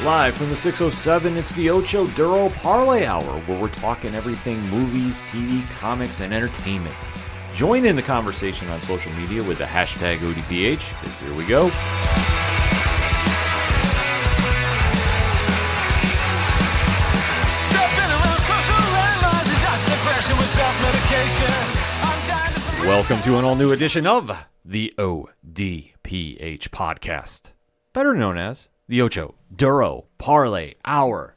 Live from the 607, it's the Ocho Duro Parlay Hour, where we're talking everything movies, TV, comics, and entertainment. Join in the conversation on social media with the hashtag ODPH, because here we go. Welcome to an all-new edition of the ODPH podcast, better known as the Ocho Duro Parlay Hour.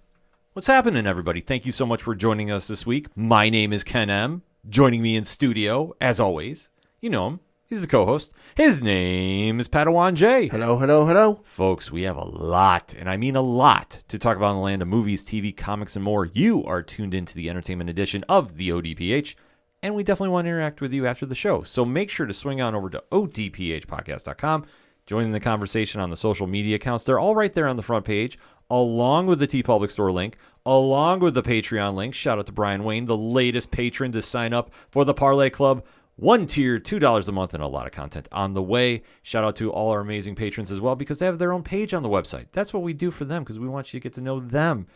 What's happening, everybody? Thank you so much for joining us this week. My name is Ken M. Joining me in studio, as always, you know him. He's the co-host. His name is Padawan J. Hello, hello, hello. Folks, we have a lot, and I mean a lot, to talk about in the land of movies, TV, comics, and more. You are tuned into the entertainment edition of the ODPH, and we definitely want to interact with you after the show. So make sure to swing on over to odphpodcast.com. Join in the conversation on the social media accounts. They're all right there on the front page, along with the TeePublic Store link, along with the Patreon link. Shout out to Brian Wayne, the latest patron to sign up for the Parlay Club. One tier, $2 a month, and a lot of content on the way. Shout out to all our amazing patrons as well, because they have their own page on the website. That's what we do for them, because we want you to get to know them.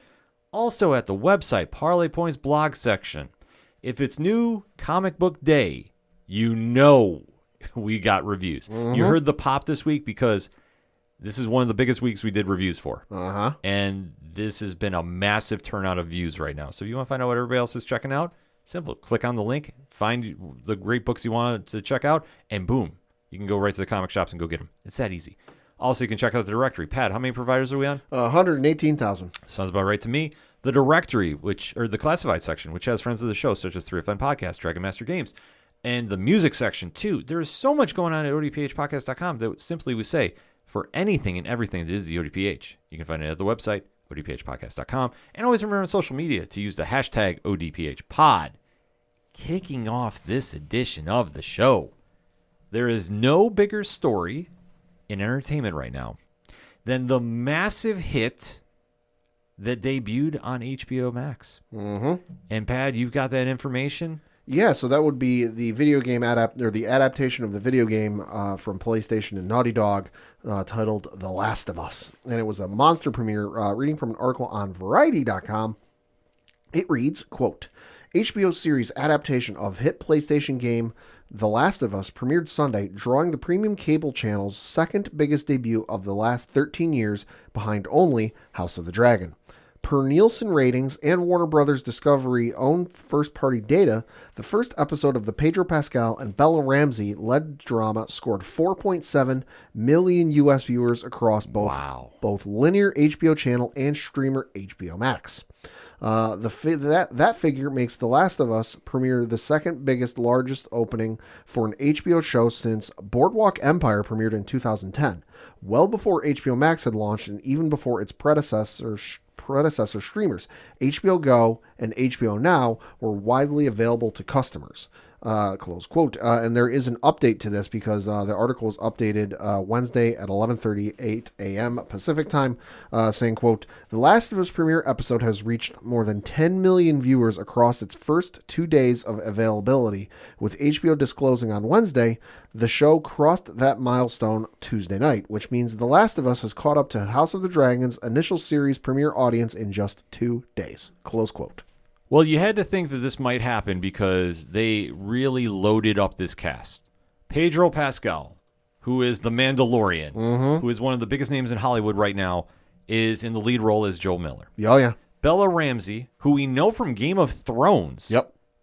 Also at the website, Parlay Points blog section. If it's new comic book day, you know we got reviews. Mm-hmm. You heard the pop this week because this is one of the biggest weeks we did reviews for. Uh-huh. And this has been a massive turnout of views right now. So if you want to find out what everybody else is checking out, simple. Click on the link, find the great books you want to check out, and boom, you can go right to the comic shops and go get them. It's that easy. Also, you can check out the directory. Pat, how many providers are we on? 118,000. Sounds about right to me. The directory, or the classified section, which has friends of the show, such as 3FN Podcast, Dragon Master Games, and the music section, too. There is so much going on at odphpodcast.com that simply we say, for anything and everything that is the ODPH, you can find it at the website, odphpodcast.com. And always remember on social media to use the hashtag ODPHpod. Kicking off this edition of the show, there is no bigger story in entertainment right now than the massive hit that debuted on HBO Max. Mm-hmm. And Pat, you've got that information? Yeah, so that would be the video game the adaptation of the video game from PlayStation and Naughty Dog, titled The Last of Us. And it was a monster premiere. Reading from an article on Variety.com, it reads, quote, HBO series adaptation of hit PlayStation game The Last of Us premiered Sunday, drawing the premium cable channel's second biggest debut of the last 13 years, behind only House of the Dragon. Per Nielsen ratings and Warner Brothers Discovery owned first-party data, the first episode of the Pedro Pascal and Bella Ramsey-led drama scored 4.7 million U.S. viewers across both linear HBO channel and streamer HBO Max. That figure makes The Last of Us premiere the second biggest, largest opening for an HBO show since Boardwalk Empire premiered in 2010, well before HBO Max had launched and even before its predecessor streamers. HBO Go and HBO Now were widely available to customers. Close quote. And there is an update to this because the article was updated Wednesday at 11:38 a.m. Pacific time, saying, quote, The Last of Us premiere episode has reached more than 10 million viewers across its first 2 days of availability. With HBO disclosing on Wednesday, the show crossed that milestone Tuesday night, which means The Last of Us has caught up to House of the Dragon's initial series premiere audience in just 2 days. Close quote. Well, you had to think that this might happen because they really loaded up this cast. Pedro Pascal, who is the Mandalorian, who is one of the biggest names in Hollywood right now, is in the lead role as Joel Miller. Oh, yeah. Bella Ramsey, who we know from Game of Thrones,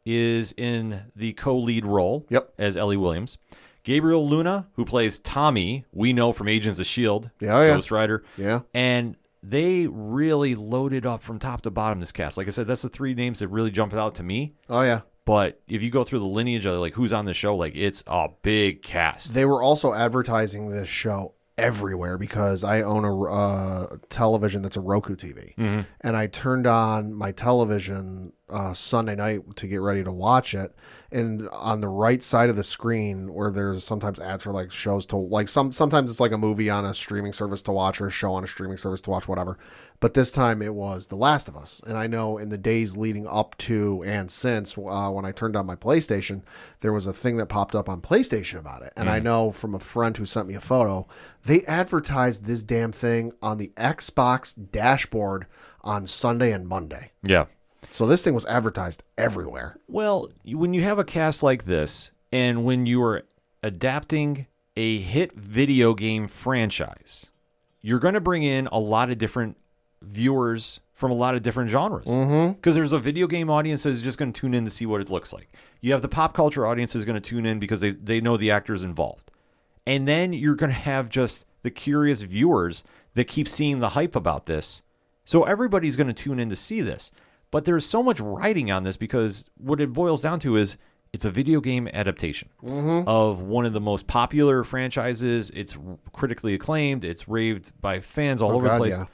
is in the co-lead role as Ellie Williams. Gabriel Luna, who plays Tommy, we know from Agents of S.H.I.E.L.D., Ghost Rider. Yeah. And they really loaded up from top to bottom this cast. Like I said, that's the 3 names that really jumped out to me. Oh, yeah. But if you go through the lineage of like who's on the show, like it's a big cast. They were also advertising this show everywhere because I own a television that's a Roku TV. Mm-hmm. And I turned on my television Sunday night to get ready to watch it, and on the right side of the screen where there's sometimes ads for like shows to like sometimes it's like a movie on a streaming service to watch or a show on a streaming service to watch, whatever. But this time it was The Last of Us, and I know in the days leading up to and since when I turned on my PlayStation, there was a thing that popped up on PlayStation about it, and I know from a friend who sent me a photo, they advertised this damn thing on the Xbox dashboard on Sunday and Monday. Yeah. So this thing was advertised everywhere. Well, when you have a cast like this, and when you are adapting a hit video game franchise, you're going to bring in a lot of different viewers from a lot of different genres. Because there's a video game audience that is just going to tune in to see what it looks like. You have the pop culture audience is going to tune in because they know the actors involved. And then you're going to have just the curious viewers that keep seeing the hype about this. So everybody's going to tune in to see this. But there's so much writing on this because what it boils down to is it's a video game adaptation of one of the most popular franchises. It's critically acclaimed. It's raved by fans all over the place. Yeah.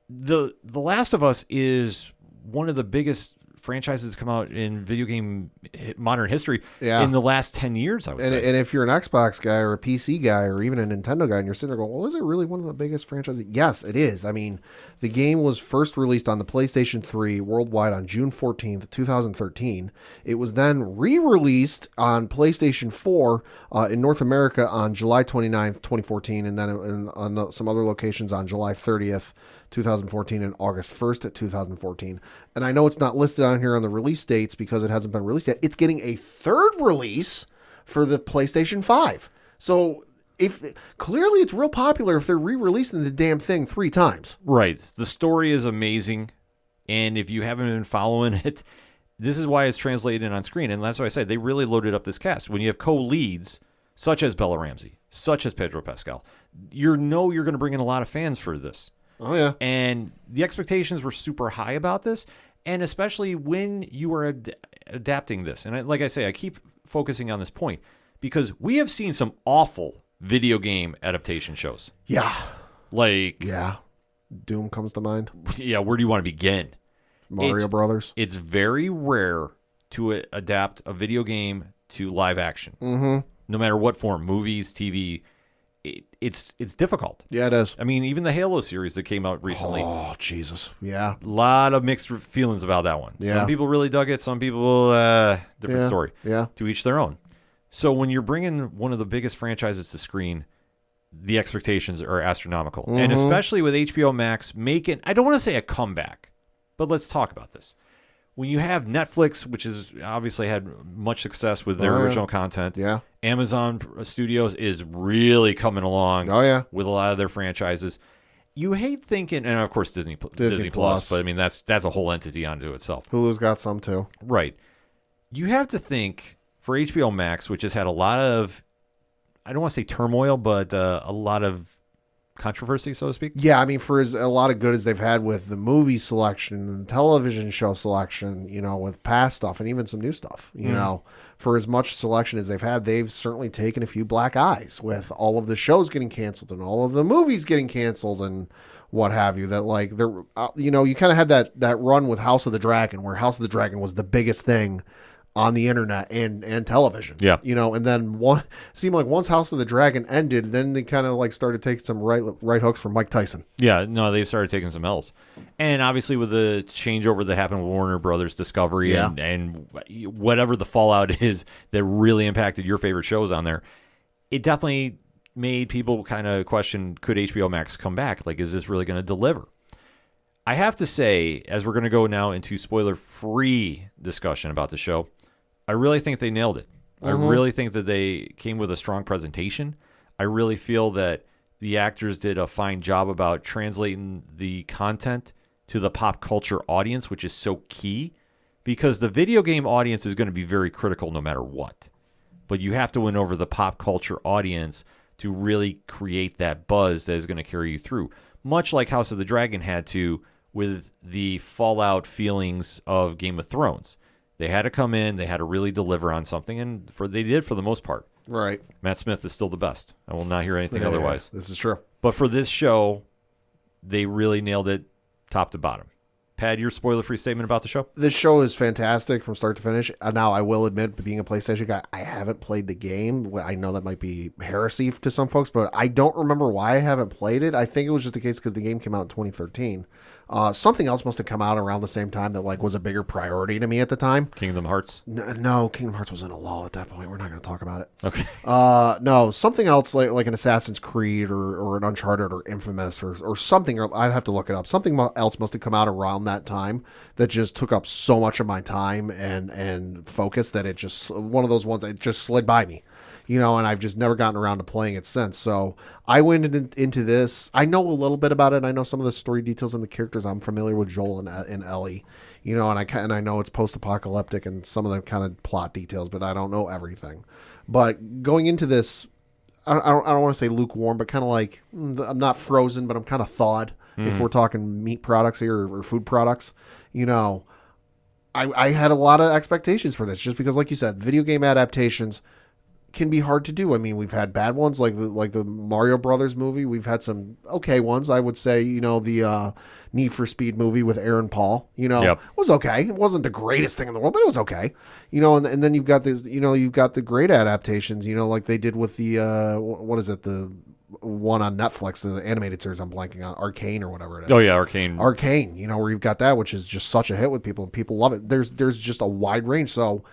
The Last of Us is one of the biggest franchises to come out in video game modern history in the last 10 years, I would say. And if you're an Xbox guy or a PC guy or even a Nintendo guy and you're sitting there going, well, is it really one of the biggest franchises? Yes, it is. I mean, the game was first released on the PlayStation 3 worldwide on June 14th, 2013. It was then re-released on PlayStation 4 in North America on July 29th, 2014, and then on some other locations on July 30th, 2014 and August 1st, 2014. And I know it's not listed on here on the release dates because it hasn't been released yet. It's getting a third release for the PlayStation 5. So clearly it's real popular if they're re-releasing the damn thing 3 times. Right. The story is amazing. And if you haven't been following it, this is why it's translated on screen. And that's why I said they really loaded up this cast. When you have co-leads such as Bella Ramsey, such as Pedro Pascal, you're going to bring in a lot of fans for this. Oh, yeah. And the expectations were super high about this, and especially when you are adapting this. And like I say, I keep focusing on this point because we have seen some awful video game adaptation shows. Yeah. Like... Yeah. Doom comes to mind. Yeah, where do you want to begin? Mario Brothers. It's very rare to adapt a video game to live action. No matter what form, movies, TV... It's difficult. Yeah, it is. I mean, even the Halo series that came out recently. Oh, Jesus. Yeah. A lot of mixed feelings about that one. Yeah. Some people really dug it. Some people, different story. Yeah. To each their own. So when you're bringing one of the biggest franchises to screen, the expectations are astronomical. And especially with HBO Max making, I don't want to say a comeback, but let's talk about this. When you have Netflix, which has obviously had much success with their original content, Amazon Studios is really coming along with a lot of their franchises. You hate thinking, and of course Disney Plus, but I mean that's a whole entity unto itself. Hulu's got some too. Right. You have to think for HBO Max, which has had a lot of, I don't want to say turmoil, but a lot of controversy, so to speak. Yeah, I mean, for a lot of good as they've had with the movie selection and television show selection, with past stuff and even some new stuff, you know, for as much selection as they've had, they've certainly taken a few black eyes with all of the shows getting canceled and all of the movies getting canceled and what have you. That like they're, you kind of had that run with House of the Dragon, where House of the Dragon was the biggest thing on the internet and television. Yeah. And then seemed like once House of the Dragon ended, then they kind of like started taking some right hooks from Mike Tyson. Yeah, no, they started taking some L's. And obviously with the changeover that happened with Warner Brothers Discovery and whatever the fallout is that really impacted your favorite shows on there, it definitely made people kind of question, could HBO Max come back? Like, is this really going to deliver? I have to say, as we're going to go now into spoiler-free discussion about the show, I really think they nailed it. I really think that they came with a strong presentation. I really feel that the actors did a fine job about translating the content to the pop culture audience, which is so key, because the video game audience is going to be very critical no matter what. But you have to win over the pop culture audience to really create that buzz that is going to carry you through, much like House of the Dragon had to with the fallout feelings of Game of Thrones. They had to come in, they had to really deliver on something, and they did for the most part. Right. Matt Smith is still the best. I will not hear anything otherwise. This is true. But for this show, they really nailed it top to bottom. Pat, your spoiler-free statement about the show? This show is fantastic from start to finish. Now, I will admit, being a PlayStation guy, I haven't played the game. I know that might be heresy to some folks, but I don't remember why I haven't played it. I think it was just the case because the game came out in 2013. Something else must have come out around the same time that like was a bigger priority to me at the time. Kingdom Hearts? No, Kingdom Hearts was in a lull at that point. We're not going to talk about it. Okay. No, something else like an Assassin's Creed or an Uncharted or Infamous or something. I'd have to look it up. Something else must have come out around that time that just took up so much of my time and focus that it just one of those ones that just slid by me. And I've just never gotten around to playing it since. So I went into this. I know a little bit about it. I know some of the story details and the characters. I'm familiar with Joel and Ellie, and I know it's post-apocalyptic and some of the kind of plot details, but I don't know everything. But going into this, I don't want to say lukewarm, but kind of like I'm not frozen, but I'm kind of thawed. If we're talking meat products here or food products, I had a lot of expectations for this just because, like you said, video game adaptations can be hard to do. I mean, we've had bad ones like the Mario Brothers movie. We've had some okay ones. I would say, the Need for Speed movie with Aaron Paul, was okay. It wasn't the greatest thing in the world, but it was okay. And then you've got the great adaptations, like they did with the what is it, the one on Netflix, the animated series I'm blanking on, Arcane or whatever it is. Oh yeah, Arcane, where you've got that, which is just such a hit with people and people love it. There's just a wide range. So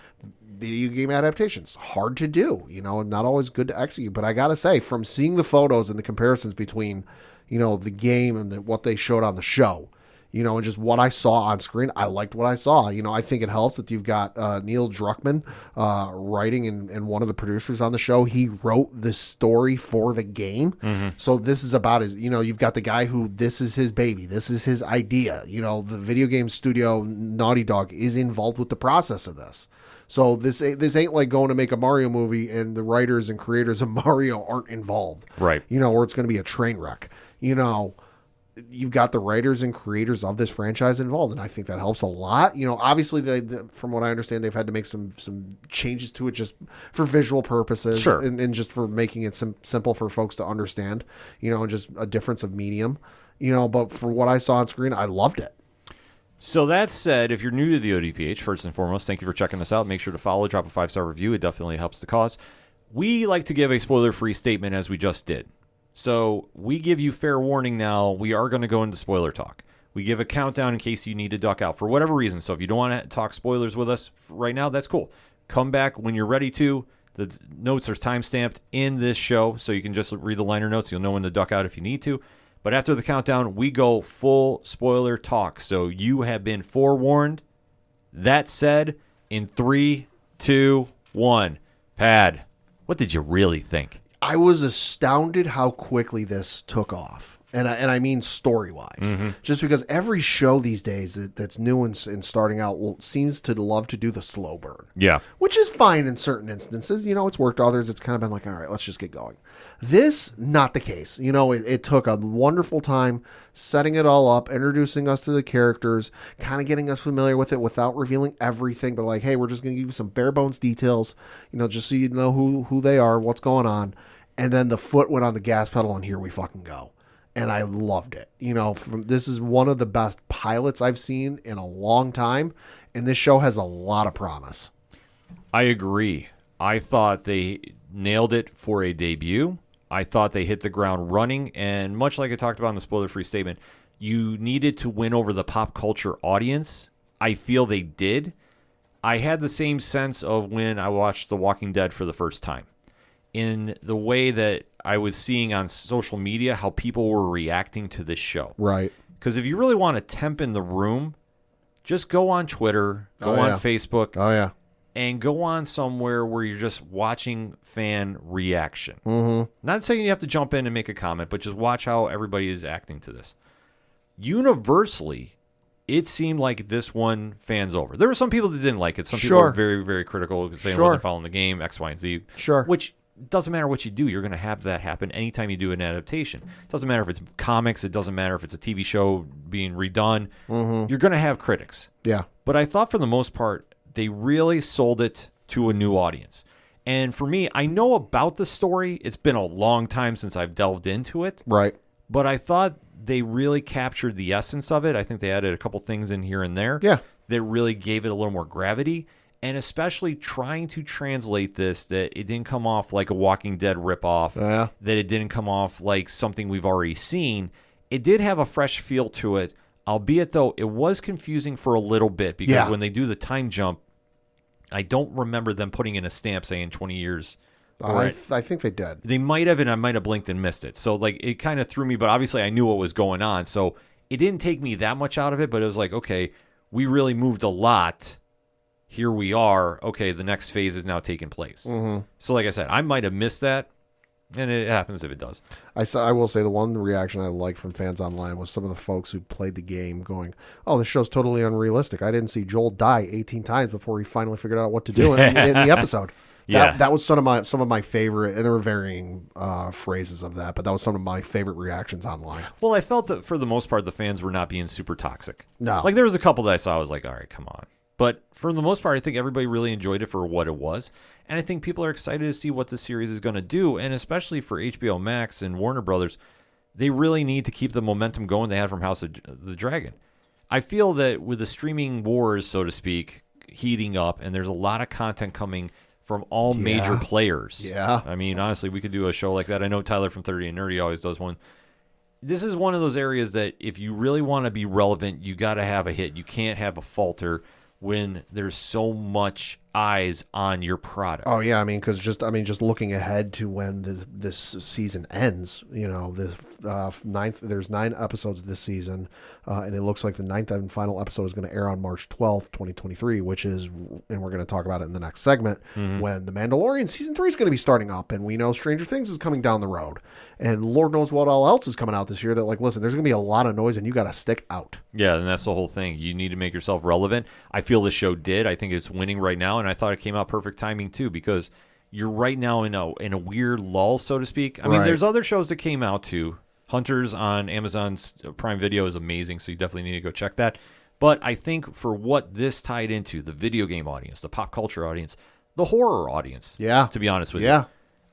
video game adaptations, hard to do, and not always good to execute. But I gotta say, from seeing the photos and the comparisons between, the game and what they showed on the show, and just what I saw on screen, I liked what I saw. I think it helps that you've got Neil Druckmann writing and one of the producers on the show. He wrote the story for the game. Mm-hmm. So this is about his, you've got the guy who this is his baby. This is his idea. The video game studio Naughty Dog is involved with the process of this. So this ain't like going to make a Mario movie and the writers and creators of Mario aren't involved. Right. Or it's going to be a train wreck. You've got the writers and creators of this franchise involved, and I think that helps a lot. Obviously, from what I understand, they've had to make some changes to it just for visual purposes, sure, and just for making it simple for folks to understand, and just a difference of medium, But for what I saw on screen, I loved it. So that said, if you're new to the ODPH, first and foremost, thank you for checking us out. Make sure to follow, drop a 5-star review. It definitely helps the cause. We like to give a spoiler-free statement as we just did. So we give you fair warning now. We are going to go into spoiler talk. We give a countdown in case you need to duck out for whatever reason. So if you don't want to talk spoilers with us right now, that's cool. Come back when you're ready to. The notes are time-stamped in this show, so you can just read the liner notes. You'll know when to duck out if you need to. But after the countdown, we go full spoiler talk. So you have been forewarned. That said, in 3, 2, 1, Pad, what did you really think? I was astounded how quickly this took off. And I mean story-wise. Mm-hmm. Just because every show these days that's new and starting out seems to love to do the slow burn. Yeah. Which is fine in certain instances. It's worked. Others, it's kind of been like, all right, let's just get going. This, not the case. It took a wonderful time setting it all up, introducing us to the characters, kind of getting us familiar with it without revealing everything. But like, hey, we're just going to give you some bare bones details, just so you know who they are, what's going on. And then the foot went on the gas pedal and here we fucking go. And I loved it. This is one of the best pilots I've seen in a long time. And this show has a lot of promise. I agree. I thought they nailed it for a debut. I thought they hit the ground running. And much like I talked about in the spoiler-free statement, you needed to win over the pop culture audience. I feel they did. I had the same sense of when I watched The Walking Dead for the first time. In the way that I was seeing on social media how people were reacting to this show. Right. Because if you really want to temp in the room, just go on Twitter, go on Facebook. Oh, yeah. And go on somewhere where you're just watching fan reaction. Mm-hmm. Not saying you have to jump in and make a comment, but just watch how everybody is acting to this. Universally, it seemed like this one fans over. There were some people that didn't like it. Some people were very, very critical, saying it wasn't following the game, X, Y, and Z. Sure. Which doesn't matter what you do. You're going to have that happen anytime you do an adaptation. It doesn't matter if it's comics. It doesn't matter if it's a TV show being redone. Mm-hmm. You're going to have critics. Yeah. But I thought for the most part, they really sold it to a new audience. And for me, I know about the story. It's been a long time since I've delved into it. Right. but I thought they really captured the essence of it. I think they added a couple things in here and there that really gave it a little more gravity, and especially trying to translate this, that it didn't come off like a Walking Dead ripoff, that it didn't come off like something we've already seen. It did have a fresh feel to it, albeit, though, it was confusing for a little bit because when they do the time jump, I don't remember them putting in a stamp saying 20 years. I think they did. They might have, and I might have blinked and missed it. So, like, it kind of threw me, but obviously I knew what was going on. So it didn't take me that much out of it, but it was like, okay, we really moved a lot. Here we are. Okay, the next phase is now taking place. Mm-hmm. So, like I said, I might have missed that. And it happens if it does. I will say the one reaction I liked from fans online was some of the folks who played the game going, "Oh, this show's totally unrealistic. I didn't see Joel die 18 times before he finally figured out what to do in the episode." That was some of my favorite, and there were varying phrases of that, but that was some of my favorite reactions online. Well, I felt that for the most part, the fans were not being super toxic. No. Like, there was a couple that I saw, I was like, all right, come on. But for the most part, I think everybody really enjoyed it for what it was. And I think people are excited to see what the series is going to do. And especially for HBO Max and Warner Brothers, they really need to keep the momentum going they had from House of the Dragon. I feel that with the streaming wars, so to speak, heating up, and there's a lot of content coming from all major players. Yeah. I mean, honestly, we could do a show like that. I know Tyler from 30 and Nerdy always does one. This is one of those areas that if you really want to be relevant, you got to have a hit. You can't have a falter when there's so much eyes on your product. Oh yeah, just looking ahead to when this season ends, the there's 9 episodes this season, and it looks like the 9th and final episode is going to air on March 12th, 2023, which is, and we're going to talk about it in the next segment, when the Mandalorian season 3 is going to be starting up, and we know Stranger Things is coming down the road, and Lord knows what all else is coming out this year. That, like, listen, there's going to be a lot of noise, and you got to stick out. Yeah, and that's the whole thing. You need to make yourself relevant. I feel the show did. I think it's winning right now, and I thought it came out perfect timing too, because you're right now in a weird lull, so to speak. I mean, there's other shows that came out too. Hunters on Amazon's Prime Video is amazing, so you definitely need to go check that. But I think for what this tied into, the video game audience, the pop culture audience, the horror audience, to be honest with you,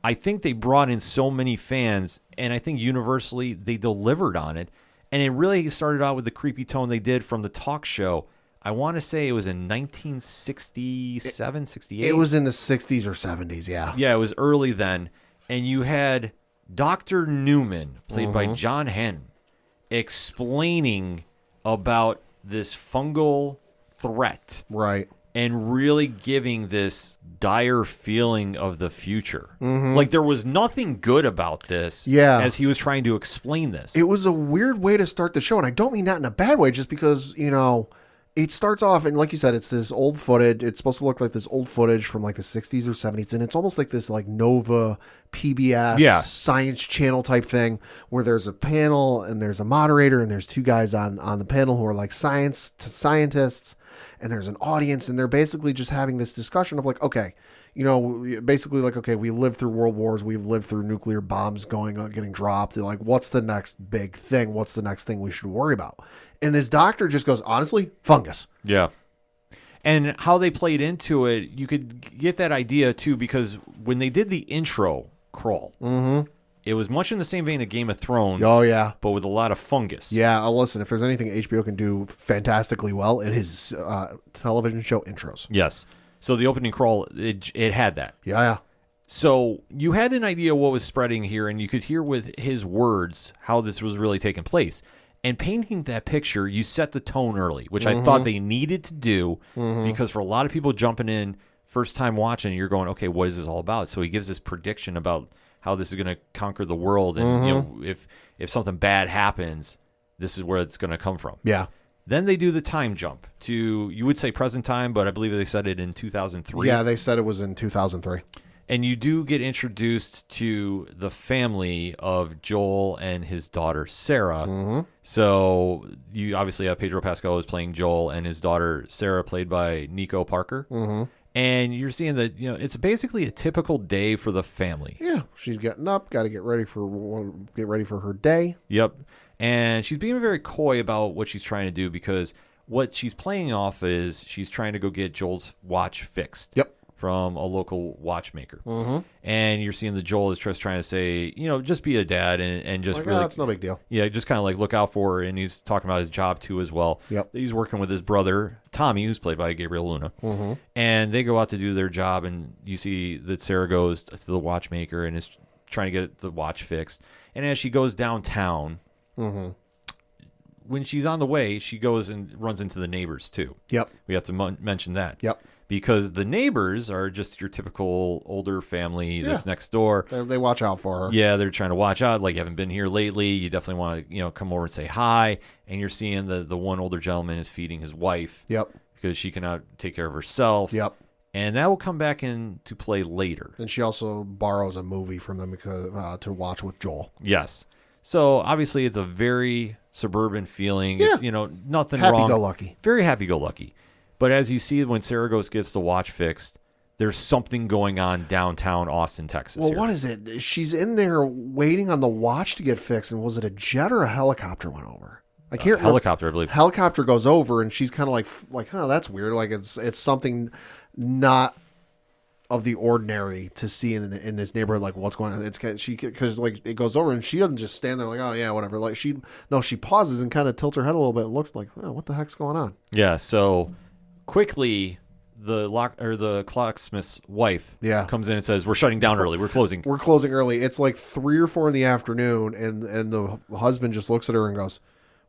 I think they brought in so many fans, and I think universally they delivered on it. And it really started out with the creepy tone they did from the talk show. I want to say it was in 1967, 68. It was in the 60s or 70s, yeah. Yeah, it was early then. And you had Dr. Newman, played by John Henn, explaining about this fungal threat. Right. And really giving this dire feeling of the future. Like, there was nothing good about this as he was trying to explain this. It was a weird way to start the show, and I don't mean that in a bad way, just because, it starts off, and like you said, it's this old footage. It's supposed to look like this old footage from like the 60s or 70s, and it's almost like this like Nova PBS Science Channel type thing, where there's a panel and there's a moderator and there's 2 guys on the panel who are like scientists, and there's an audience, and they're basically just having this discussion of like, okay, basically like, okay, we lived through world wars, we've lived through nuclear bombs getting dropped, and like, what's the next big thing? What's the next thing we should worry about? And this doctor just goes, honestly, fungus. Yeah. And how they played into it, you could get that idea, too, because when they did the intro crawl, it was much in the same vein of Game of Thrones. Oh, yeah. But with a lot of fungus. Yeah, listen, if there's anything HBO can do fantastically well, it is television show intros. Yes. So the opening crawl, it had that. Yeah. So you had an idea what was spreading here, and you could hear with his words how this was really taking place. And painting that picture, you set the tone early, which I thought they needed to do, because for a lot of people jumping in, first time watching, you're going, okay, what is this all about? So he gives this prediction about how this is going to conquer the world, and if something bad happens, this is where it's going to come from. Yeah. Then they do the time jump to, you would say present time, but I believe they said it in 2003. Yeah, they said it was in 2003. And you do get introduced to the family of Joel and his daughter, Sarah. So you obviously have Pedro Pascal is playing Joel, and his daughter, Sarah, played by Nico Parker. And you're seeing that, it's basically a typical day for the family. Yeah, she's getting up, got to get ready for her day. Yep. And she's being very coy about what she's trying to do, because what she's playing off is she's trying to go get Joel's watch fixed. Yep. from a local watchmaker. And you're seeing that Joel is just trying to say, just be a dad and just really... That's no big deal. Yeah, just kind of like look out for her. And he's talking about his job, too, as well. Yep. He's working with his brother, Tommy, who's played by Gabriel Luna. And they go out to do their job, and you see that Sarah goes to the watchmaker and is trying to get the watch fixed. And as she goes downtown, when she's on the way, she goes and runs into the neighbors, too. Yep. We have to mention that. Yep. Because the neighbors are just your typical older family that's next door. They watch out for her. Yeah, they're trying to watch out. Like, you haven't been here lately. You definitely want to, come over and say hi. And you're seeing the one older gentleman is feeding his wife. Yep. Because she cannot take care of herself. Yep. And that will come back into play later. And she also borrows a movie from them because to watch with Joel. Yes. So, obviously, it's a very suburban feeling. Yeah. It's, nothing wrong. Happy-go-lucky. Very happy-go-lucky. But as you see, when Sarah gets the watch fixed, there's something going on downtown Austin, Texas. Well, here. what is it? She's in there waiting on the watch to get fixed, and was it a jet or a helicopter went over? I can't remember. Helicopter, I believe. Helicopter goes over, and she's kind of like, that's weird. Like it's something not of the ordinary to see in this neighborhood. Like, what's going on? It's because like it goes over, and she doesn't just stand there like, oh yeah, whatever. Like she pauses and kind of tilts her head a little bit and looks like, oh, what the heck's going on? Yeah. So quickly, the clocksmith's wife comes in and says, "We're shutting down early. We're closing. We're closing early." It's like 3 or 4 in the afternoon, and the husband just looks at her and goes,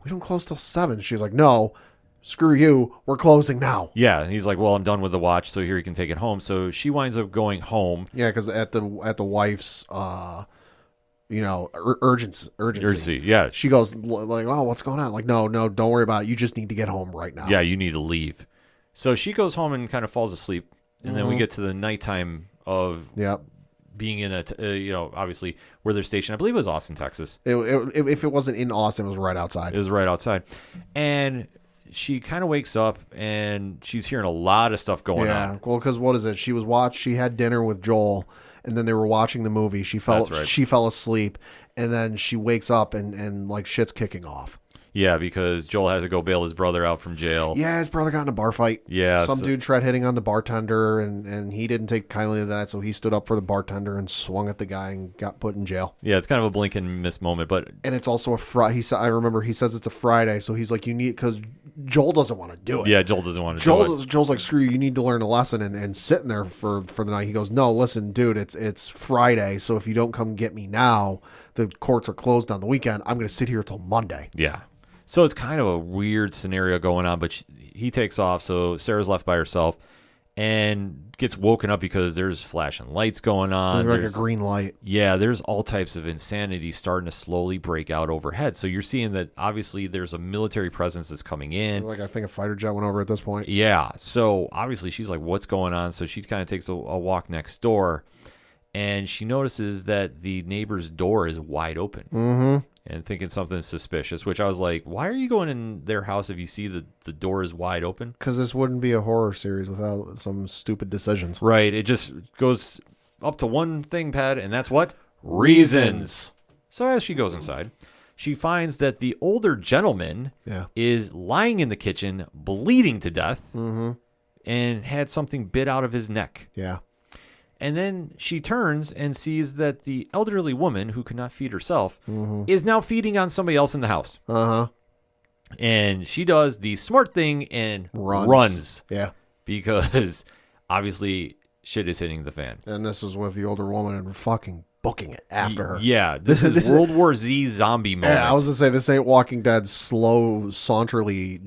"We don't close till 7." She's like, "No, screw you. We're closing now." Yeah, and he's like, "Well, I'm done with the watch, so here you can take it home." So she winds up going home. Yeah, because at the wife's urgency. Yeah, She goes like, "Oh, what's going on?" Like, no, don't worry about it. You just need to get home right now. Yeah, you need to leave. So she goes home and kind of falls asleep, and then we get to the nighttime of being in obviously where they're stationed. I believe it was Austin, Texas. If it wasn't in Austin, it was right outside. It was right outside, and she kind of wakes up and she's hearing a lot of stuff going on. Yeah, well, because what is it? She had dinner with Joel, and then they were watching the movie. She fell asleep, and then she wakes up and like shit's kicking off. Yeah, because Joel had to go bail his brother out from jail. Yeah, his brother got in a bar fight. Yeah. Some dude tried hitting on the bartender, and he didn't take kindly to that, so he stood up for the bartender and swung at the guy and got put in jail. Yeah, it's kind of a blink and miss moment, but... And it's also a Friday. I remember he says it's a Friday, so he's like, you need... Because Joel doesn't want to do it. Yeah, Joel doesn't want to do it. Joel's like, screw you need to learn a lesson and sit in there for the night. He goes, no, listen, dude, it's Friday, so if you don't come get me now, the courts are closed on the weekend. I'm going to sit here till Monday. Yeah. So it's kind of a weird scenario going on, but he takes off, so Sarah's left by herself and gets woken up because there's flashing lights going on. There's like a green light. Yeah, there's all types of insanity starting to slowly break out overhead. So you're seeing that obviously there's a military presence that's coming in. Like I think a fighter jet went over at this point. Yeah, so obviously she's like, what's going on? So she kind of takes a walk next door, and she notices that the neighbor's door is wide open. Mm-hmm. And thinking something suspicious, which I was like, why are you going in their house if you see the door is wide open? Because this wouldn't be a horror series without some stupid decisions. Right. It just goes up to one thing, Pat, and that's what? Reasons. So as she goes inside, she finds that the older gentleman is lying in the kitchen, bleeding to death, and had something bit out of his neck. Yeah. And then she turns and sees that the elderly woman who could not feed herself is now feeding on somebody else in the house. Uh-huh. And she does the smart thing and runs. Yeah. Because obviously shit is hitting the fan. And this is with the older woman and fucking booking it after her. Yeah. This is World War Z zombie moment. Yeah, I was going to say, this ain't Walking Dead slow, saunterly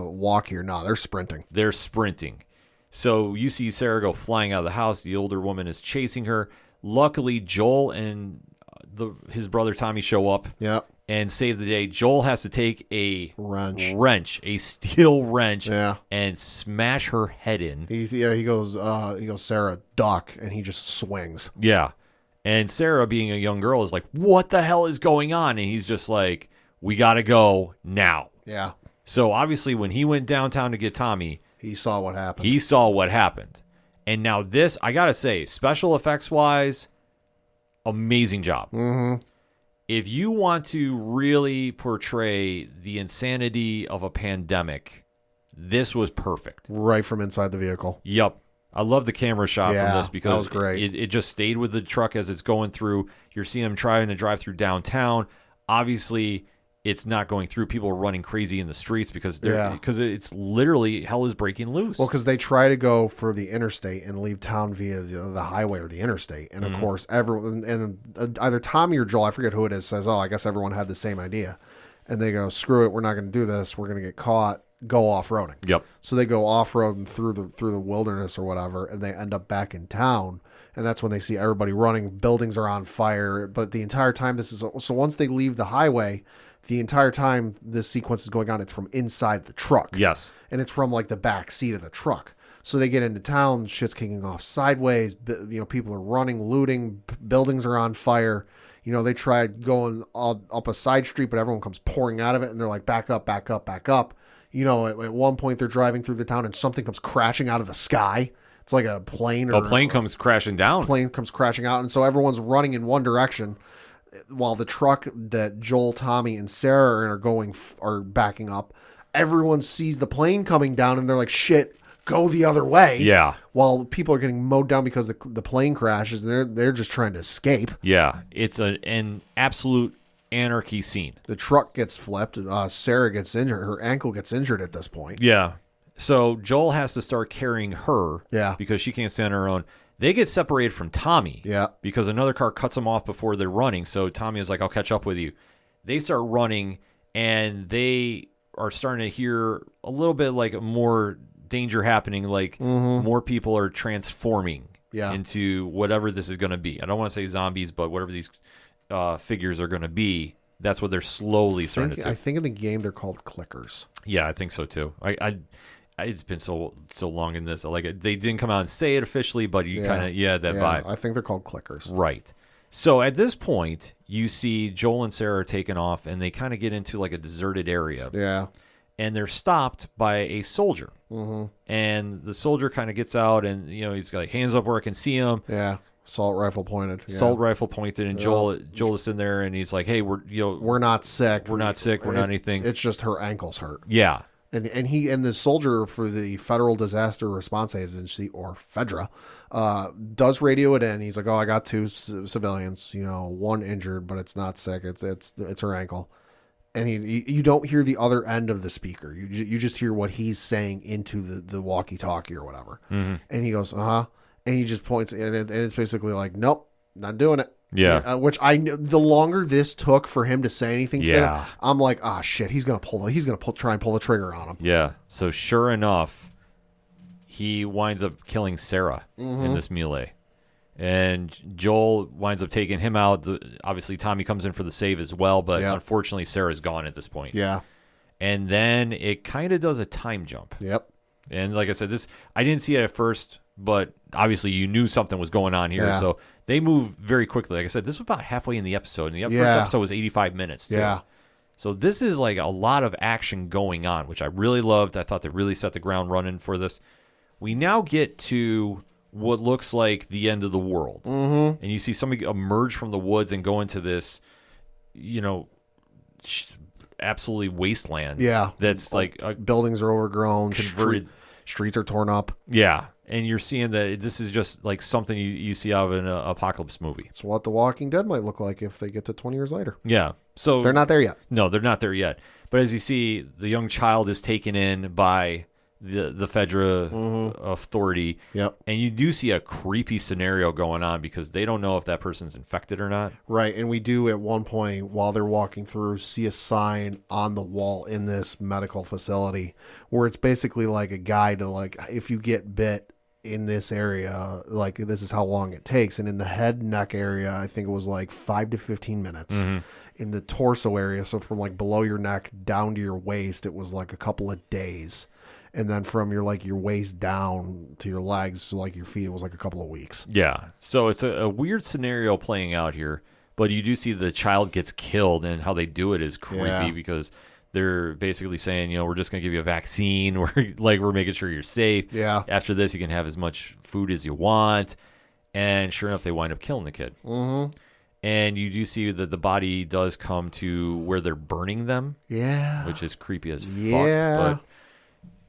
walk here. No, they're sprinting. They're sprinting. So you see Sarah go flying out of the house. The older woman is chasing her. Luckily, Joel and his brother Tommy show up and save the day. Joel has to take a a steel wrench, and smash her head in. He goes, Sarah, duck, and he just swings. Yeah. And Sarah, being a young girl, is like, what the hell is going on? And he's just like, we got to go now. Yeah. So obviously when he went downtown to get Tommy... He saw what happened. And now this, I got to say, special effects-wise, amazing job. Mm-hmm. If you want to really portray the insanity of a pandemic, this was perfect. Right from inside the vehicle. Yup. I love the camera shot Yeah, from this that because was great. it just stayed with the truck as it's going through. You're seeing them trying to drive through downtown. Obviously, it's not going through. People are running crazy in the streets because it's literally hell is breaking loose. Well, because they try to go for the interstate and leave town via the highway or the interstate, and of course, everyone and either Tommy or Joel, I forget who it is, says, "Oh, I guess everyone had the same idea," and they go, "Screw it, we're not going to do this. We're going to get caught. Go off roading." Yep. So they go off roading through the wilderness or whatever, and they end up back in town. And that's when they see everybody running. Buildings are on fire, but the entire time so once they leave the highway. The entire time this sequence is going on, it's from inside the truck. Yes. And it's from like the back seat of the truck. So they get into town, shit's kicking off sideways. People are running, looting, buildings are on fire. They tried going up a side street, but everyone comes pouring out of it, and they're like, back up, back up, back up. At one point they're driving through the town, and something comes crashing out of the sky. It's like a plane. A plane comes crashing down. Plane comes crashing out, and so everyone's running in one direction. While the truck that Joel, Tommy, and Sarah are backing up, everyone sees the plane coming down, and they're like, "Shit, go the other way!" Yeah. While people are getting mowed down because the plane crashes, and they're just trying to escape. Yeah, it's an absolute anarchy scene. The truck gets flipped. Sarah gets injured. Her ankle gets injured at this point. Yeah. So Joel has to start carrying her. Yeah. Because she can't stand on her own. They get separated from Tommy. Yeah. Because another car cuts them off before they're running. So Tommy is like, I'll catch up with you. They start running, and they are starting to hear a little bit like more danger happening. Like more people are transforming into whatever this is going to be. I don't want to say zombies, but whatever these figures are going to be. That's what they're slowly starting to do. I think in the game they're called clickers. Yeah, I think so too. It's been so long in this. Like they didn't come out and say it officially, but you kind of that vibe. I think they're called clickers. Right. So at this point, you see Joel and Sarah are taken off, and they kind of get into like a deserted area. Yeah. And they're stopped by a soldier. Mm-hmm. And the soldier kind of gets out, and he's got like hands up where I can see him. Yeah. Assault rifle pointed. Yeah. Assault rifle pointed, and Joel is in there, and he's like, "Hey, we're not sick. We're not sick. We're not anything. It's just her ankles hurt." Yeah. And the soldier for the Federal Disaster Response Agency, or FEDRA, does radio it in. He's like, "Oh, I got 2 civilians. One injured, but it's not sick. It's her ankle." And you don't hear the other end of the speaker. You just hear what he's saying into the walkie-talkie or whatever. Mm-hmm. And he goes, "Uh-huh," and he just points, and it's basically like, "Nope, not doing it." Yeah. Which the longer this took for him to say anything to them, I'm like, "Ah, shit, he's gonna try and pull the trigger on him." Yeah. So sure enough, he winds up killing Sarah in this melee, and Joel winds up taking him out. Obviously, Tommy comes in for the save as well, but unfortunately, Sarah's gone at this point. Yeah. And then it kind of does a time jump. Yep. And like I said, I didn't see it at first, but obviously you knew something was going on here, so they move very quickly. Like I said, this was about halfway in the episode, and the first episode was 85 minutes, too. Yeah. So this is like a lot of action going on, which I really loved. I thought they really set the ground running for this. We now get to what looks like the end of the world. Mm-hmm. And you see somebody emerge from the woods and go into this, absolutely wasteland. Yeah. That's like... buildings are overgrown. Converted. Streets are torn up. Yeah. And you're seeing that this is just like something you see out of an apocalypse movie. It's what The Walking Dead might look like if they get to 20 years later. Yeah. So they're not there yet. No, they're not there yet. But as you see, the young child is taken in by the Fedra authority. Yep. And you do see a creepy scenario going on because they don't know if that person's infected or not. Right. And we do at one point while they're walking through see a sign on the wall in this medical facility where it's basically like a guide to like, if you get bit in this area, like this is how long it takes. And in the head neck area, I think it was like 5 to 15 minutes. Mm-hmm. In the torso area, so from like below your neck down to your waist, it was like a couple of days. And then from your waist down to your legs, so like your feet, it was like a couple of weeks. Yeah. So it's a weird scenario playing out here, but you do see the child gets killed, and how they do it is creepy because they're basically saying, we're just going to give you a vaccine. We're making sure you're safe. Yeah. After this, you can have as much food as you want. And sure enough, they wind up killing the kid. Mm-hmm. And you do see that the body does come to where they're burning them. Yeah. Which is creepy as fuck. Yeah. But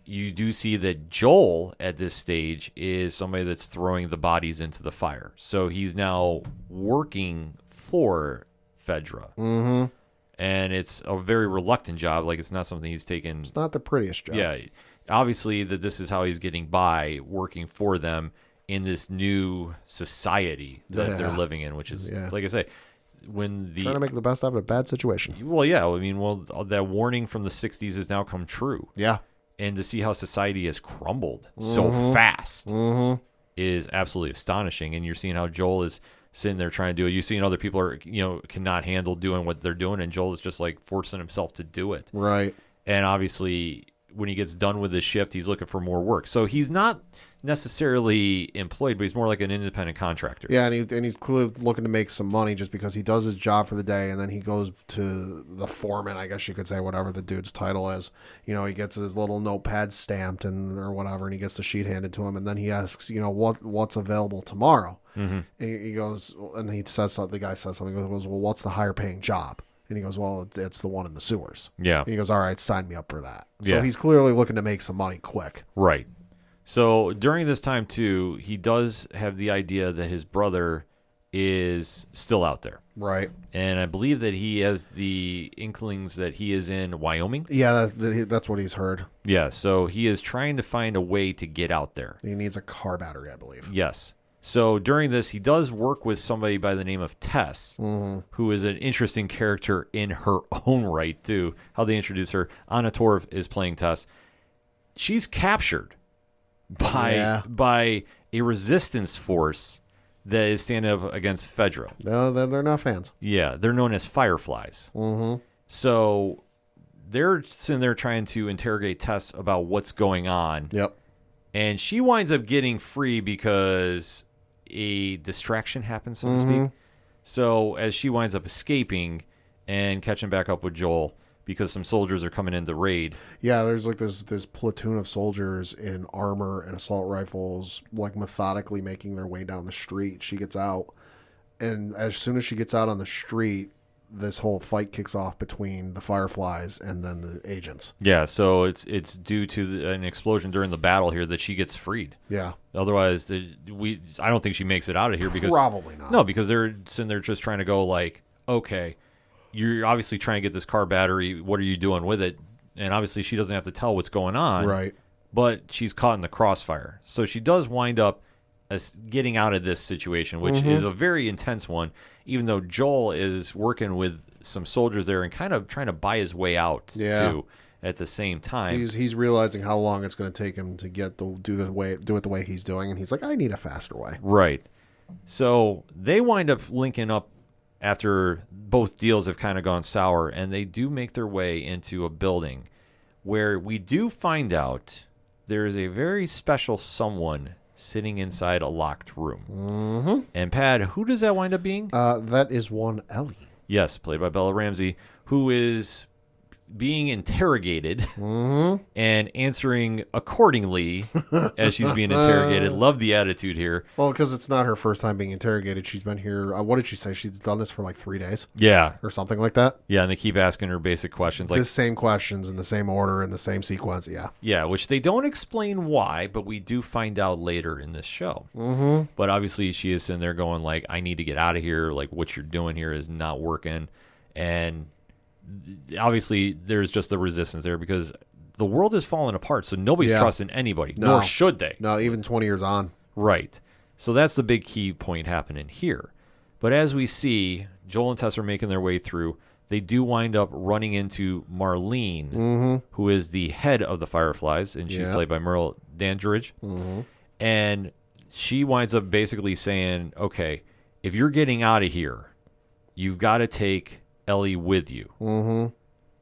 you do see that Joel at this stage is somebody that's throwing the bodies into the fire. So he's now working for Fedra. Mm-hmm. And it's a very reluctant job. Like, it's not something he's taken. It's not the prettiest job. Yeah. Obviously, that this is how he's getting by, working for them in this new society that they're living in, which is, like I say, when the... Trying to make the best out of a bad situation. Well, yeah. I mean, that warning from the 60s has now come true. Yeah. And to see how society has crumbled so fast is absolutely astonishing. And you're seeing how Joel is sitting there trying to do it. You're seeing other people are, cannot handle doing what they're doing, and Joel is just like forcing himself to do it. Right. And obviously, when he gets done with his shift, he's looking for more work. So he's not necessarily employed, but he's more like an independent contractor. Yeah, and he's clearly looking to make some money just because he does his job for the day, and then he goes to the foreman, I guess you could say, whatever the dude's title is. He gets his little notepad stamped or whatever, and he gets the sheet handed to him, and then he asks, what's available tomorrow? Mm-hmm. And he goes, and he says something. The guy says something. He goes, well, what's the higher paying job? And he goes, well, it's the one in the sewers. Yeah. And he goes, all right, sign me up for that. So he's clearly looking to make some money quick. Right. So during this time, too, he does have the idea that his brother is still out there. Right. And I believe that he has the inklings that he is in Wyoming. Yeah, that's what he's heard. Yeah, so he is trying to find a way to get out there. He needs a car battery, I believe. Yes. So during this, he does work with somebody by the name of Tess, who is an interesting character in her own right, too. How they introduce her. Anna Torv is playing Tess. She's captured by a resistance force that is standing up against Fedra. No, they're not fans. Yeah, they're known as Fireflies. Mm-hmm. So they're sitting there trying to interrogate Tess about what's going on. Yep. And she winds up getting free because a distraction happens, so to speak. So as she winds up escaping and catching back up with Joel, because some soldiers are coming in to raid. Yeah, there's like this platoon of soldiers in armor and assault rifles, like methodically making their way down the street. She gets out, and as soon as she gets out on the street, this whole fight kicks off between the Fireflies and then the agents. Yeah, so it's due to an explosion during the battle here that she gets freed. Yeah. Otherwise, I don't think she makes it out of here because probably not. No, because they're sitting there just trying to go like, okay, you're obviously trying to get this car battery. What are you doing with it? And obviously, she doesn't have to tell what's going on. Right. But she's caught in the crossfire, so she does wind up getting out of this situation, which is a very intense one. Even though Joel is working with some soldiers there and kind of trying to buy his way out too at the same time. He's realizing how long it's going to take him to do it the way he's doing, and he's like, I need a faster way. Right. So they wind up linking up after both deals have kind of gone sour, and they do make their way into a building where we do find out there is a very special someone sitting inside a locked room. Mm-hmm. And Pad, who does that wind up being? That is one Ellie. Yes, played by Bella Ramsey, who is being interrogated and answering accordingly as she's being interrogated. Love the attitude here. Well, because it's not her first time being interrogated. She's been here. What did she say? She's done this for like 3 days. Yeah. Or something like that. Yeah, and they keep asking her basic questions. Like the same questions in the same order in the same sequence. Yeah. Yeah, which they don't explain why, but we do find out later in this show. Mm-hmm. But obviously she is sitting there going like, I need to get out of here. Like, what you're doing here is not working. And obviously there's just the resistance there because the world is falling apart, so nobody's trusting anybody, nor should they. No, even 20 years on. Right. So that's the big key point happening here. But as we see, Joel and Tess are making their way through. They do wind up running into Marlene, who is the head of the Fireflies, and she's played by Merle Dandridge. And she winds up basically saying, okay, if you're getting out of here, you've got to take Ellie with you.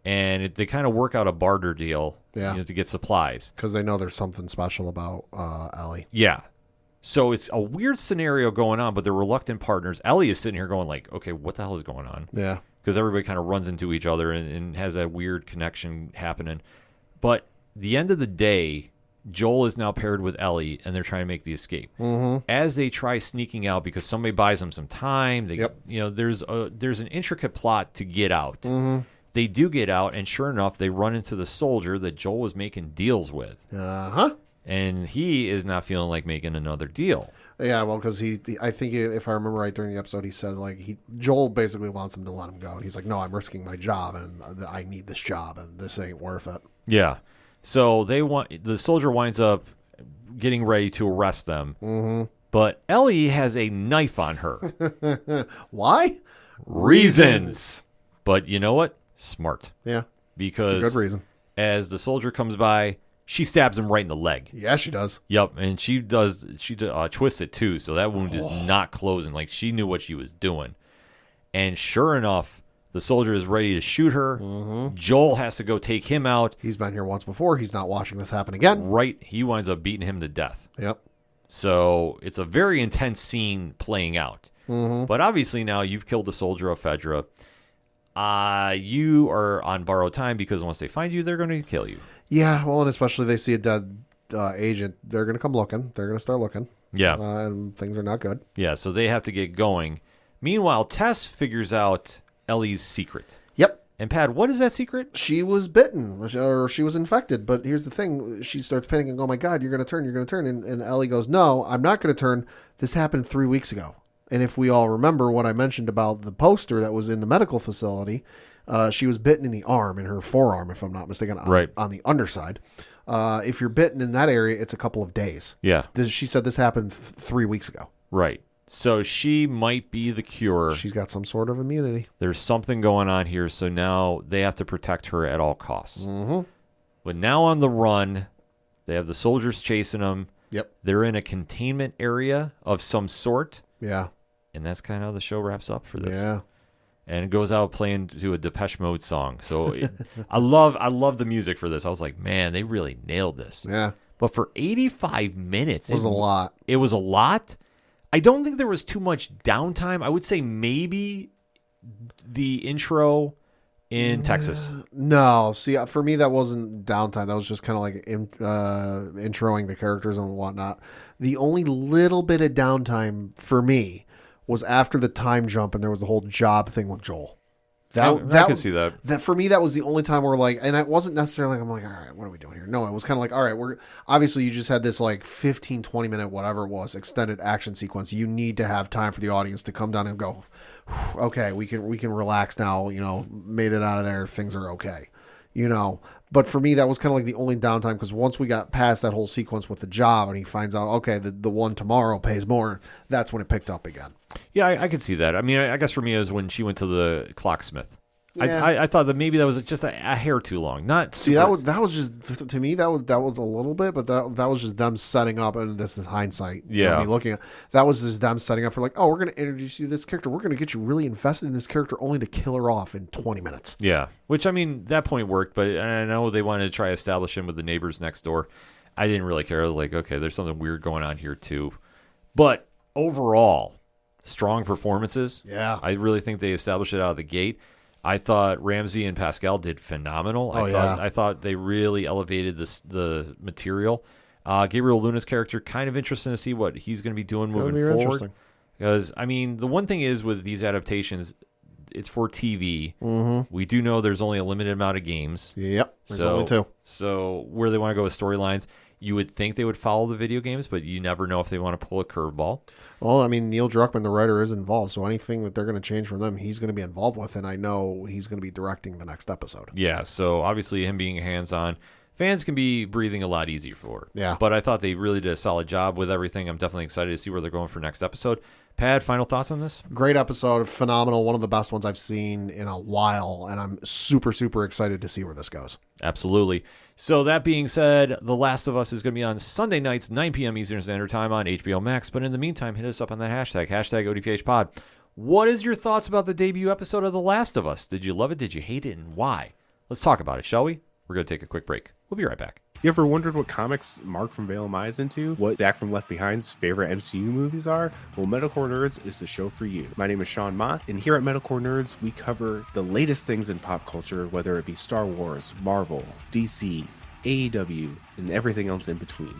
And they kind of work out a barter deal to get supplies. Because they know there's something special about Ellie. Yeah. So it's a weird scenario going on, but they're reluctant partners. Ellie is sitting here going like, okay, what the hell is going on? Yeah. Because everybody kind of runs into each other and has that weird connection happening. But the end of the day, Joel is now paired with Ellie, and they're trying to make the escape. As they try sneaking out, because somebody buys them some time, there's an intricate plot to get out. They do get out, and sure enough, they run into the soldier that Joel was making deals with. Uh-huh. And he is not feeling like making another deal. Yeah, well, because I think if I remember right during the episode, he said like Joel basically wants him to let him go. And he's like, no, I'm risking my job, and I need this job, and this ain't worth it. Yeah. So the soldier winds up getting ready to arrest them. Mm-hmm. But Ellie has a knife on her. Why? Reasons. But you know what? Smart. Yeah. Because it's a good reason. As the soldier comes by, she stabs him right in the leg. Yeah, she does. Yep, and she twists it too, so that wound is not closing. Like, she knew what she was doing. And sure enough, the soldier is ready to shoot her. Mm-hmm. Joel has to go take him out. He's been here once before. He's not watching this happen again. Right. He winds up beating him to death. Yep. So it's a very intense scene playing out. Mm-hmm. But obviously now you've killed the soldier of Fedra. You are on borrowed time because once they find you, they're going to kill you. Yeah, well, and especially they see a dead agent, they're going to come looking. They're going to start looking. Yeah. And things are not good. Yeah, so they have to get going. Meanwhile, Tess figures out Ellie's secret. Yep. And Pat, what is that secret? She was bitten, or she was infected. But here's the thing. She starts panicking, oh my God, you're going to turn. And Ellie goes, no, I'm not going to turn. This happened 3 weeks ago. And if we all remember what I mentioned about the poster that was in the medical facility, she was bitten in the arm, in her forearm, if I'm not mistaken, on the underside. If you're bitten in that area, it's a couple of days. Yeah. She said this happened 3 weeks ago. Right. So she might be the cure. She's got some sort of immunity. There's something going on here, so now they have to protect her at all costs. Mm-hmm. But now on the run, they have the soldiers chasing them. Yep. They're in a containment area of some sort. Yeah. And that's kind of how the show wraps up for this. Yeah. And it goes out playing to a Depeche Mode song. So I love the music for this. I was like, man, they really nailed this. Yeah. But for 85 minutes, it was a lot. It was a lot. I don't think there was too much downtime. I would say maybe the intro in Texas. No, see, for me that wasn't downtime. That was just kind of like introing the characters and whatnot. The only little bit of downtime for me was after the time jump, and there was the whole job thing with Joel. I could see that. That for me, that was the only time where like, and it wasn't necessarily like, I'm like, all right, what are we doing here? No, it was kind of like, all right, we're obviously you just had this like 15, 20 minute, whatever it was, extended action sequence. You need to have time for the audience to come down and go, okay, we can relax now. You know, made it out of there. Things are okay. You know, but for me, that was kind of like the only downtime because once we got past that whole sequence with the job and he finds out, okay, the one tomorrow pays more, that's when it picked up again. Yeah, I could see that. I mean, I guess for me it was when she went to the clocksmith. Yeah. I thought that maybe that was just a hair too long. Not super... See, that was just to me that was a little bit, but that was just them setting up, and this is hindsight. Yeah, me looking at that was just them setting up for like, oh, we're going to introduce you to this character, we're going to get you really invested in this character, only to kill her off in 20 minutes. Yeah, which I mean that point worked, but I know they wanted to try establish him with the neighbors next door. I didn't really care. I was like, okay, there's something weird going on here too, but overall, strong performances. Yeah, I really think they established it out of the gate. I thought Ramsey and Pascal did phenomenal. I thought they really elevated the material. Gabriel Luna's character, kind of interesting to see what he's going to be doing moving forward. Because, I mean, the one thing is with these adaptations, it's for TV. Mm-hmm. We do know there's only a limited amount of games. Yep, there's only 2. So where they want to go with storylines, you would think they would follow the video games, but you never know if they want to pull a curveball. Well, I mean, Neil Druckmann, the writer, is involved, so anything that they're going to change from them, he's going to be involved with, and I know he's going to be directing the next episode. Yeah, so obviously him being hands-on, fans can be breathing a lot easier for. Yeah. But I thought they really did a solid job with everything. I'm definitely excited to see where they're going for next episode. Pat, final thoughts on this? Great episode, phenomenal, one of the best ones I've seen in a while, and I'm super, super excited to see where this goes. Absolutely. So that being said, The Last of Us is going to be on Sunday nights, 9 p.m. Eastern Standard Time on HBO Max. But in the meantime, hit us up on that hashtag ODPH Pod. What is your thoughts about the debut episode of The Last of Us? Did you love it? Did you hate it? And why? Let's talk about it, shall we? We're going to take a quick break. We'll be right back. You ever wondered what comics Mark from Vale is into? What Zach from Left Behind's favorite MCU movies are? Well, Metalcore Nerds is the show for you. My name is Sean Mott, and here at Metalcore Nerds, we cover the latest things in pop culture, whether it be Star Wars, Marvel, DC, AEW, and everything else in between.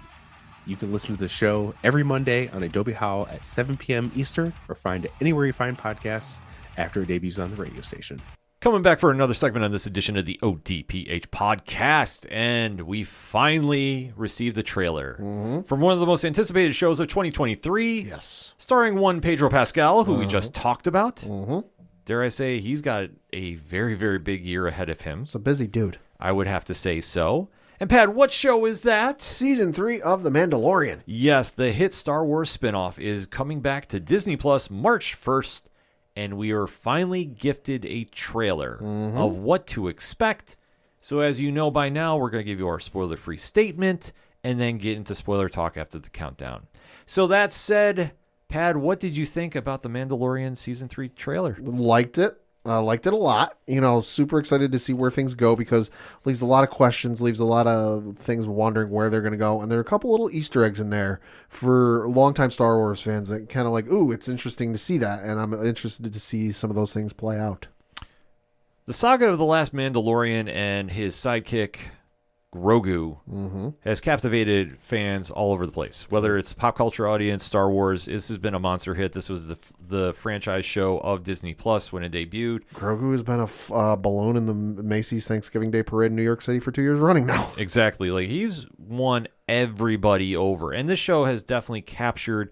You can listen to the show every Monday on Adobe Howl at 7 p.m. Eastern, or find it anywhere you find podcasts after it debuts on the radio station. Coming back for another segment on this edition of the ODPH podcast, and we finally received a trailer from one of the most anticipated shows of 2023. Yes. Starring one Pedro Pascal, who we just talked about. Dare I say, he's got a very, very big year ahead of him. It's a busy dude. I would have to say so. And Pat, what show is that? Season 3 of The Mandalorian. Yes, the hit Star Wars spinoff is coming back to Disney Plus March 1st. And we are finally gifted a trailer of what to expect. So as you know by now, we're going to give you our spoiler-free statement and then get into spoiler talk after the countdown. So that said, Pad, what did you think about the Mandalorian Season 3 trailer? Liked it. Liked it a lot. Super excited to see where things go because leaves a lot of questions, leaves a lot of things wondering where they're going to go. And there are a couple little Easter eggs in there for longtime Star Wars fans that kind of like, ooh, it's interesting to see that. And I'm interested to see some of those things play out. The saga of The Last Mandalorian and his sidekick, Grogu, has captivated fans all over the place. Whether it's pop culture audience, Star Wars, this has been a monster hit. This was the franchise show of Disney Plus when it debuted. Grogu has been a balloon in the Macy's Thanksgiving Day Parade in New York City for 2 years running now. Exactly. Like, he's won everybody over. And this show has definitely captured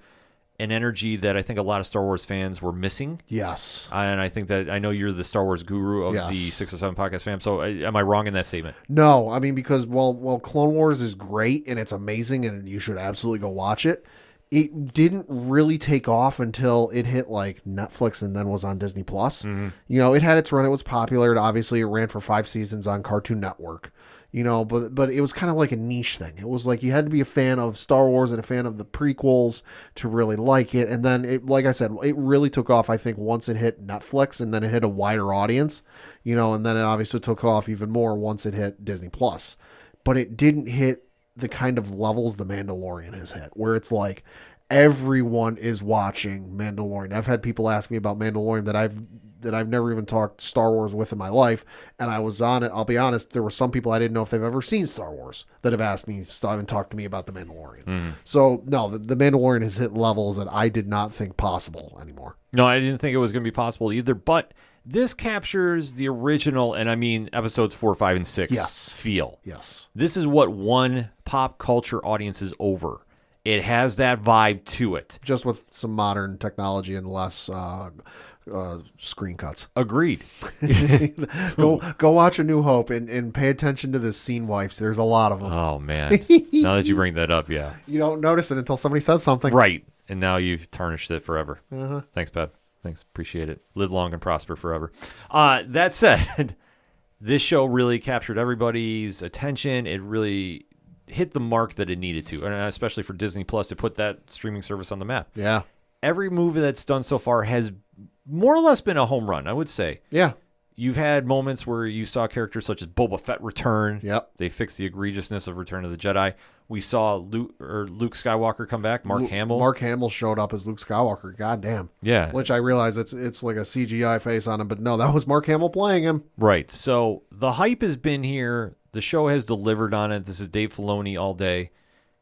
an energy that I think a lot of Star Wars fans were missing. Yes. And I think that I know you're the Star Wars guru of the 607 podcast fam. So am I wrong in that statement? No, I mean, because while Clone Wars is great and it's amazing and you should absolutely go watch it, it didn't really take off until it hit like Netflix and then was on Disney Plus. It had its run. It was popular. Obviously, it ran for 5 seasons on Cartoon Network. But it was kind of like a niche thing. It was like you had to be a fan of Star Wars and a fan of the prequels to really like it. And then, like I said, it really took off, I think, once it hit Netflix and then it hit a wider audience, and then it obviously took off even more once it hit Disney Plus. But it didn't hit the kind of levels The Mandalorian has hit, where it's like everyone is watching Mandalorian. I've had people ask me about Mandalorian that I've never even talked Star Wars with in my life. And I was on it. I'll be honest. There were some people I didn't know if they've ever seen Star Wars that have asked me and talked to me about The Mandalorian. So no, the Mandalorian has hit levels that I did not think possible anymore. No, I didn't think it was going to be possible either, but this captures the original, and I mean episodes 4, 5, and 6 feel. Yes. This is what one pop culture audience is over. It has that vibe to it. Just with some modern technology and less screen cuts. Agreed. Go watch A New Hope and pay attention to the scene wipes. There's a lot of them. Oh, man. Now that you bring that up, yeah. You don't notice it until somebody says something. Right. And now you've tarnished it forever. Thanks, Pat. Thanks. Appreciate it. Live long and prosper forever. That said, this show really captured everybody's attention. It really hit the mark that it needed to, and especially for Disney Plus to put that streaming service on the map. Yeah. Every movie that's done so far has more or less been a home run, I would say. Yeah. You've had moments where you saw characters such as Boba Fett return. Yep. They fixed the egregiousness of Return of the Jedi. We saw Luke Skywalker come back. Mark Hamill. Mark Hamill showed up as Luke Skywalker. Goddamn. Yeah. Which I realize it's like a CGI face on him, but no, that was Mark Hamill playing him. Right. So the hype has been here. The show has delivered on it. This is Dave Filoni all day.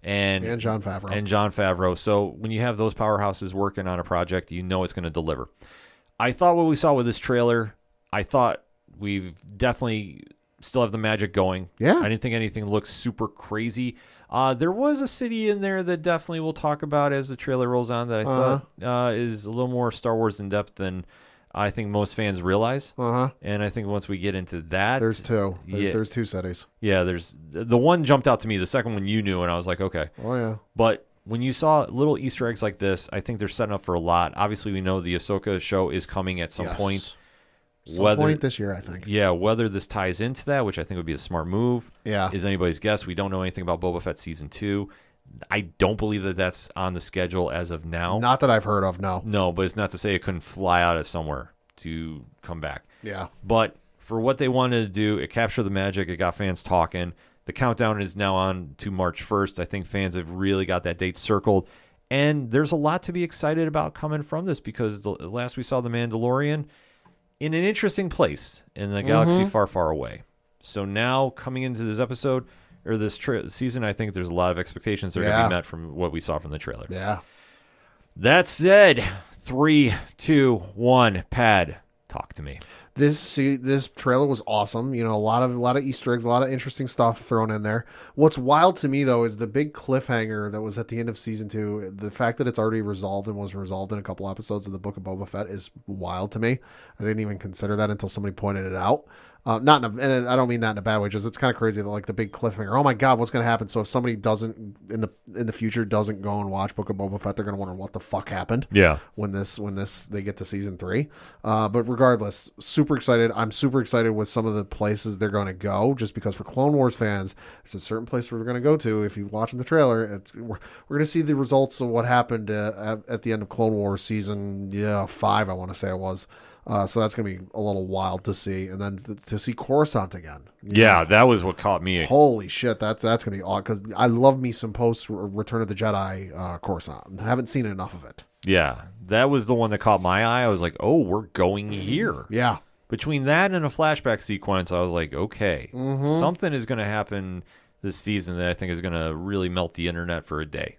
And Jon Favreau. So when you have those powerhouses working on a project, you know it's going to deliver. I thought what we saw with this trailer, I thought we've definitely still have the magic going. Yeah. I didn't think anything looked super crazy. There was a city in there that definitely we'll talk about as the trailer rolls on that I thought is a little more Star Wars in depth than I think most fans realize. And I think once we get into that... There's two. There's two cities. Yeah, there's... The one jumped out to me. The second one you knew, and I was like, okay. Oh, yeah. But when you saw little Easter eggs like this, I think they're setting up for a lot. Obviously, we know the Ahsoka show is coming at some point. Some point this year, I think. Yeah, whether this ties into that, which I think would be a smart move, is anybody's guess. We don't know anything about Boba Fett Season 2. I don't believe that that's on the schedule as of now. Not that I've heard of, no. No, but it's not to say it couldn't fly out of somewhere to come back. Yeah. But for what they wanted to do, it captured the magic. It got fans talking. The countdown is now on to March 1st. I think fans have really got that date circled. And there's a lot to be excited about coming from this because the last we saw The Mandalorian in an interesting place in the galaxy far, far away. So now coming into this episode or this season, I think there's a lot of expectations that are going to be met from what we saw from the trailer. Yeah. That said, 3, 2, 1, Pad, talk to me. This trailer was awesome. You know, a lot of Easter eggs, a lot of interesting stuff thrown in there. What's wild to me though is the big cliffhanger that was at the end of season 2. The fact that it's already resolved and was resolved in a couple episodes of the Book of Boba Fett is wild to me. I didn't even consider that until somebody pointed it out. Not in and I don't mean that in a bad way. Just it's kind of crazy that like the big cliffhanger. Oh my God, what's going to happen? So if somebody doesn't in the future doesn't go and watch Book of Boba Fett, they're going to wonder what the fuck happened. Yeah. When they get to season 3. But regardless, super excited. I'm super excited with some of the places they're going to go. Just because for Clone Wars fans, there's a certain place we're going to go to. If you're watching the trailer, we're going to see the results of what happened at the end of Clone Wars season 5. I want to say it was. So that's going to be a little wild to see. And then to see Coruscant again. Yeah, that was what caught me. Holy shit, that's going to be odd because I love me some post Return of the Jedi Coruscant. I haven't seen enough of it. Yeah, that was the one that caught my eye. I was like, oh, we're going here. Yeah. Between that and a flashback sequence, I was like, okay, something is going to happen this season that I think is going to really melt the internet for a day.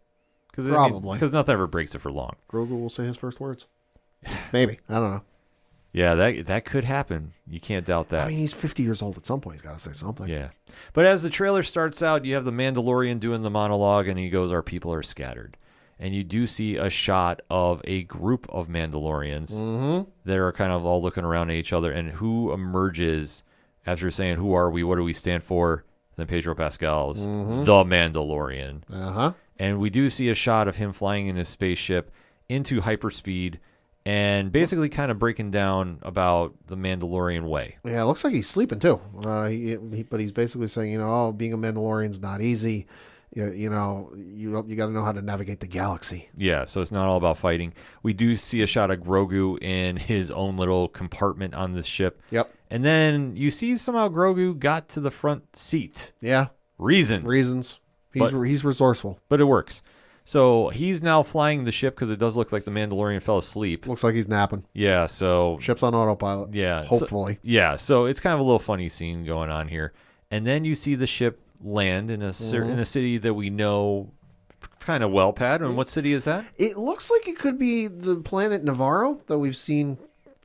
Probably. Because nothing ever breaks it for long. Grogu will say his first words. Maybe. I don't know. Yeah, that could happen. You can't doubt that. I mean, he's 50 years old. At some point, he's got to say something. Yeah. But as the trailer starts out, you have the Mandalorian doing the monologue, and he goes, our people are scattered. And you do see a shot of a group of Mandalorians that are kind of all looking around at each other. And who emerges after saying, who are we? What do we stand for? Then Pedro Pascal's the Mandalorian. Uh-huh. And we do see a shot of him flying in his spaceship into hyperspeed and basically kind of breaking down about the Mandalorian way. Yeah, it looks like he's sleeping too. But he's basically saying, being a Mandalorian's not easy. You got to know how to navigate the galaxy. Yeah, so it's not all about fighting. We do see a shot of Grogu in his own little compartment on this ship. Yep. And then you see somehow Grogu got to the front seat. Yeah. Reasons. He's resourceful. But it works. So he's now flying the ship because it does look like the Mandalorian fell asleep. Looks like he's napping. Yeah, so... Ship's on autopilot. Yeah. Hopefully. So it's kind of a little funny scene going on here. And then you see the ship land in a city that we know kind of well, Pat. And what city is that? It looks like it could be the planet Navarro that we've seen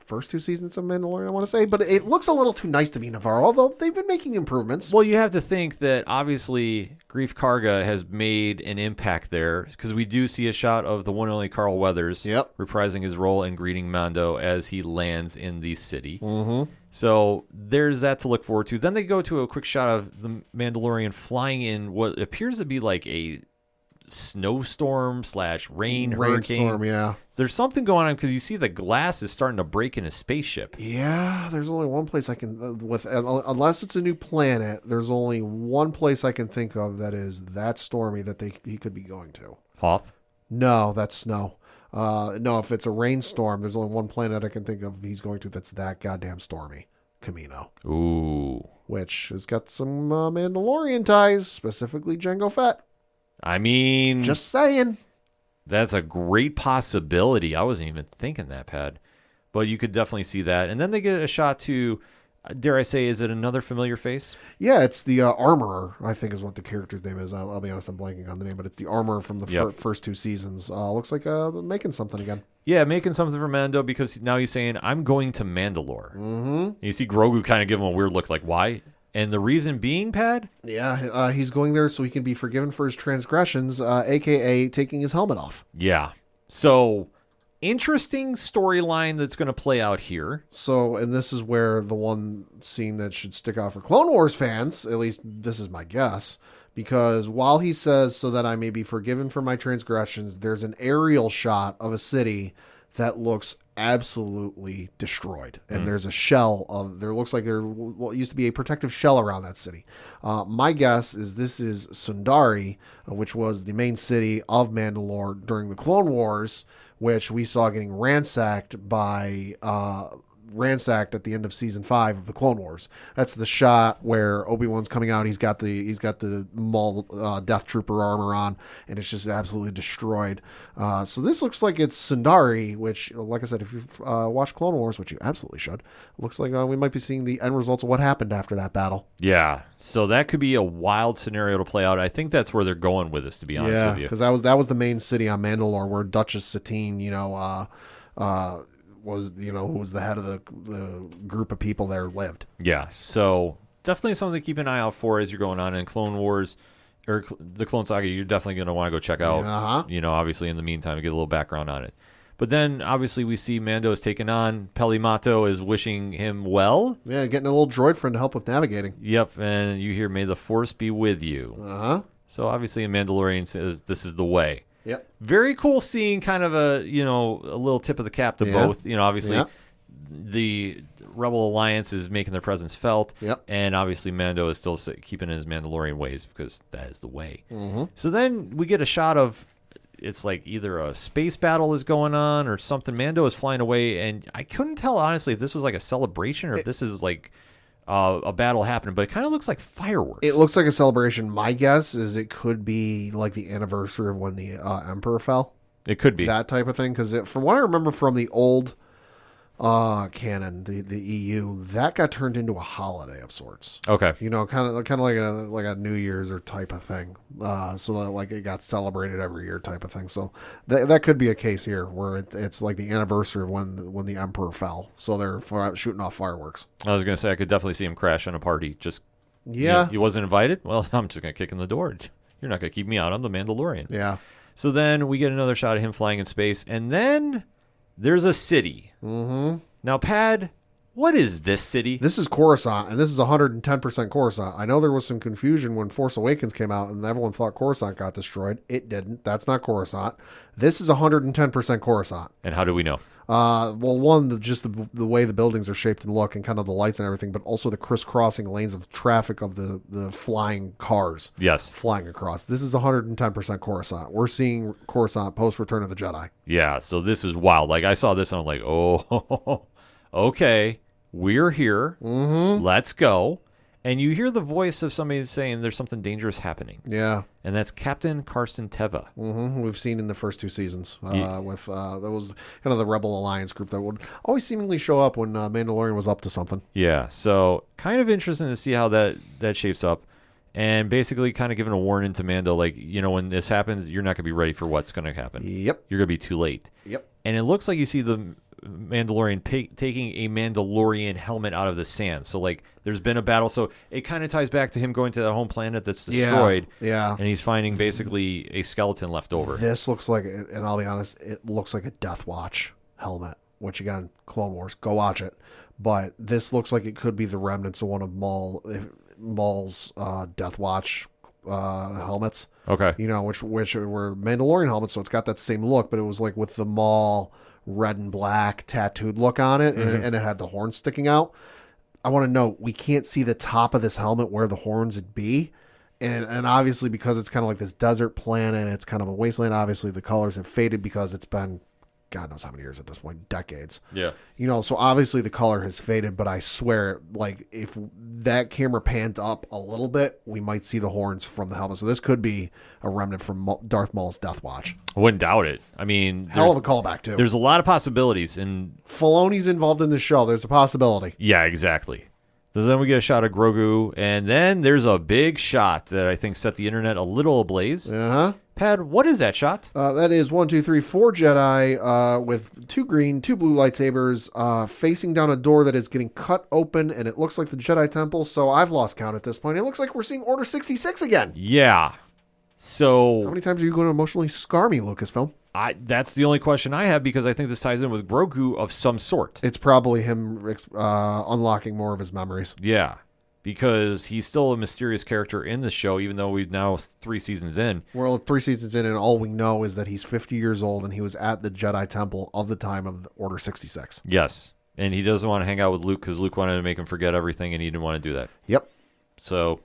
first 2 seasons of Mandalorian, I want to say. But it looks a little too nice to be Navarro, although they've been making improvements. Well, you have to think that obviously Grief Karga has made an impact there because we do see a shot of the one and only Carl Weathers reprising his role in greeting Mando as he lands in the city. So there's that to look forward to. Then they go to a quick shot of the Mandalorian flying in what appears to be like a snowstorm / rain hurricane. Yeah. There's something going on because you see the glass is starting to break in his spaceship. Yeah, there's only one place I can unless it's a new planet. There's only one place I can think of that is that stormy that he could be going to. Hoth? No, that's snow. No, if it's a rainstorm, there's only one planet I can think of he's going to that's that goddamn stormy. Camino. Ooh. Which has got some Mandalorian ties, specifically Jango Fett. I mean... Just saying. That's a great possibility. I wasn't even thinking that, Pat. But you could definitely see that. And then they get a shot to, dare I say, is it another familiar face? Yeah, it's the Armorer, I think is what the character's name is. I'll be honest, I'm blanking on the name, but it's the Armorer from the first 2 seasons. Looks like making something again. Yeah, making something for Mando because now he's saying, I'm going to Mandalore. You see Grogu kind of give him a weird look like, why? And the reason being, Pat? Yeah, he's going there so he can be forgiven for his transgressions, a.k.a. taking his helmet off. Yeah. So, interesting storyline that's going to play out here. So, and this is where the one scene that should stick out for Clone Wars fans, at least this is my guess, because while he says, so that I may be forgiven for my transgressions, there's an aerial shot of a city that looks absolutely destroyed. And there's a shell there looks like there used to be a protective shell around that city. My guess is this is Sundari, which was the main city of Mandalore during the Clone Wars, which we saw getting ransacked at the end of season 5 of the Clone Wars. That's the shot where Obi-Wan's coming out. He's got the Maul Death Trooper armor on, and it's just absolutely destroyed. So this looks like it's Sundari, which, like I said, if you've watched Clone Wars, which you absolutely should, looks like we might be seeing the end results of what happened after that battle. Yeah, so that could be a wild scenario to play out. I think that's where they're going with this, to be honest with you. Because that was the main city on Mandalore where Duchess Satine, was who was the head of the group of people there lived. Yeah, so definitely something to keep an eye out for as you're going on in Clone Wars or the Clone Saga. You're definitely going to want to go check out. Obviously in the meantime, get a little background on it. But then obviously we see Mando is taken on. Pelimato is wishing him well. Yeah, getting a little droid friend to help with navigating. Yep, and you hear, "May the Force be with you." So obviously, in Mandalorian says this is the way. Yep. Very cool seeing kind of a little tip of the cap to both. Obviously, the Rebel Alliance is making their presence felt. Yep. And obviously, Mando is still keeping his Mandalorian ways because that is the way. Mm-hmm. So then we get a shot of it's like either a space battle is going on or something. Mando is flying away, and I couldn't tell honestly if this was like a celebration or if this is like a battle happening, but it kind of looks like fireworks. It looks like a celebration. My guess is it could be like the anniversary of when the Emperor fell. It could be that type of thing, because from what I remember from the old canon, the EU, that got turned into a holiday of sorts. Okay. Kind of like a New Year's or type of thing. So that, like, it got celebrated every year type of thing. So that could be a case here where it's like the anniversary of when the Emperor fell. So they're shooting off fireworks. I was gonna say I could definitely see him crash on a party. Just he wasn't invited. Well, I'm just gonna kick in the door. You're not gonna keep me out. I'm the Mandalorian. Yeah. So then we get another shot of him flying in space, and then there's a city. Mm-hmm. Now, Pad, what is this city? This is Coruscant, and this is 110% Coruscant. I know there was some confusion when Force Awakens came out, and everyone thought Coruscant got destroyed. It didn't. That's not Coruscant. This is 110% Coruscant. And how do we know? Well, one, just the way the buildings are shaped and look and kind of the lights and everything, but also the crisscrossing lanes of traffic of the flying cars. Yes. Flying across. This is 110% Coruscant. We're seeing Coruscant post Return of the Jedi. Yeah, so this is wild. Like, I saw this and I'm like, oh, okay, we're here. Mm-hmm. Let's go. And you hear the voice of somebody saying there's something dangerous happening. Yeah. And that's Captain Karsten Teva. Mm-hmm. We've seen in the first two seasons with that was kind of the Rebel Alliance group that would always seemingly show up when Mandalorian was up to something. Yeah, so kind of interesting to see how that shapes up. And basically kind of giving a warning to Mando, like, when this happens, you're not going to be ready for what's going to happen. Yep. You're going to be too late. Yep. And it looks like you see the Mandalorian taking a Mandalorian helmet out of the sand. So, like, there's been a battle. So it kind of ties back to him going to that home planet that's destroyed. Yeah. And he's finding basically a skeleton left over. This looks like, and I'll be honest, it looks like a Death Watch helmet, which, again, Clone Wars, go watch it. But this looks like it could be the remnants of one of Maul's Death Watch helmets. Okay. Which were Mandalorian helmets, so it's got that same look, but it was like with the Maul red and black tattooed look on it, and it had the horns sticking out. I want to note, we can't see the top of this helmet where the horns would be, and obviously because it's kind of like this desert planet, it's kind of a wasteland, obviously the colors have faded because it's been God knows how many years at this point, decades. Yeah. So obviously the color has faded, but I swear, like, if that camera panned up a little bit, we might see the horns from the helmet. So this could be a remnant from Darth Maul's Death Watch. I wouldn't doubt it. I mean, hell of a callback, too. There's a lot of possibilities. And Filoni's involved in the show. There's a possibility. Yeah, exactly. So then we get a shot of Grogu, and then there's a big shot that I think set the internet a little ablaze. Uh-huh. Pad, what is that shot? That is 4 Jedi with 2 green, 2 blue lightsabers facing down a door that is getting cut open, and it looks like the Jedi Temple, so I've lost count at this point. It looks like we're seeing Order 66 again. Yeah. So how many times are you going to emotionally scar me, Lucasfilm? That's the only question I have, because I think this ties in with Grogu of some sort. It's probably him unlocking more of his memories. Yeah. Because he's still a mysterious character in the show, even though we've now 3 seasons in. We're 3 seasons in, and all we know is that he's 50 years old, and he was at the Jedi Temple of the time of Order 66. Yes. And he doesn't want to hang out with Luke because Luke wanted to make him forget everything, and he didn't want to do that. Yep. So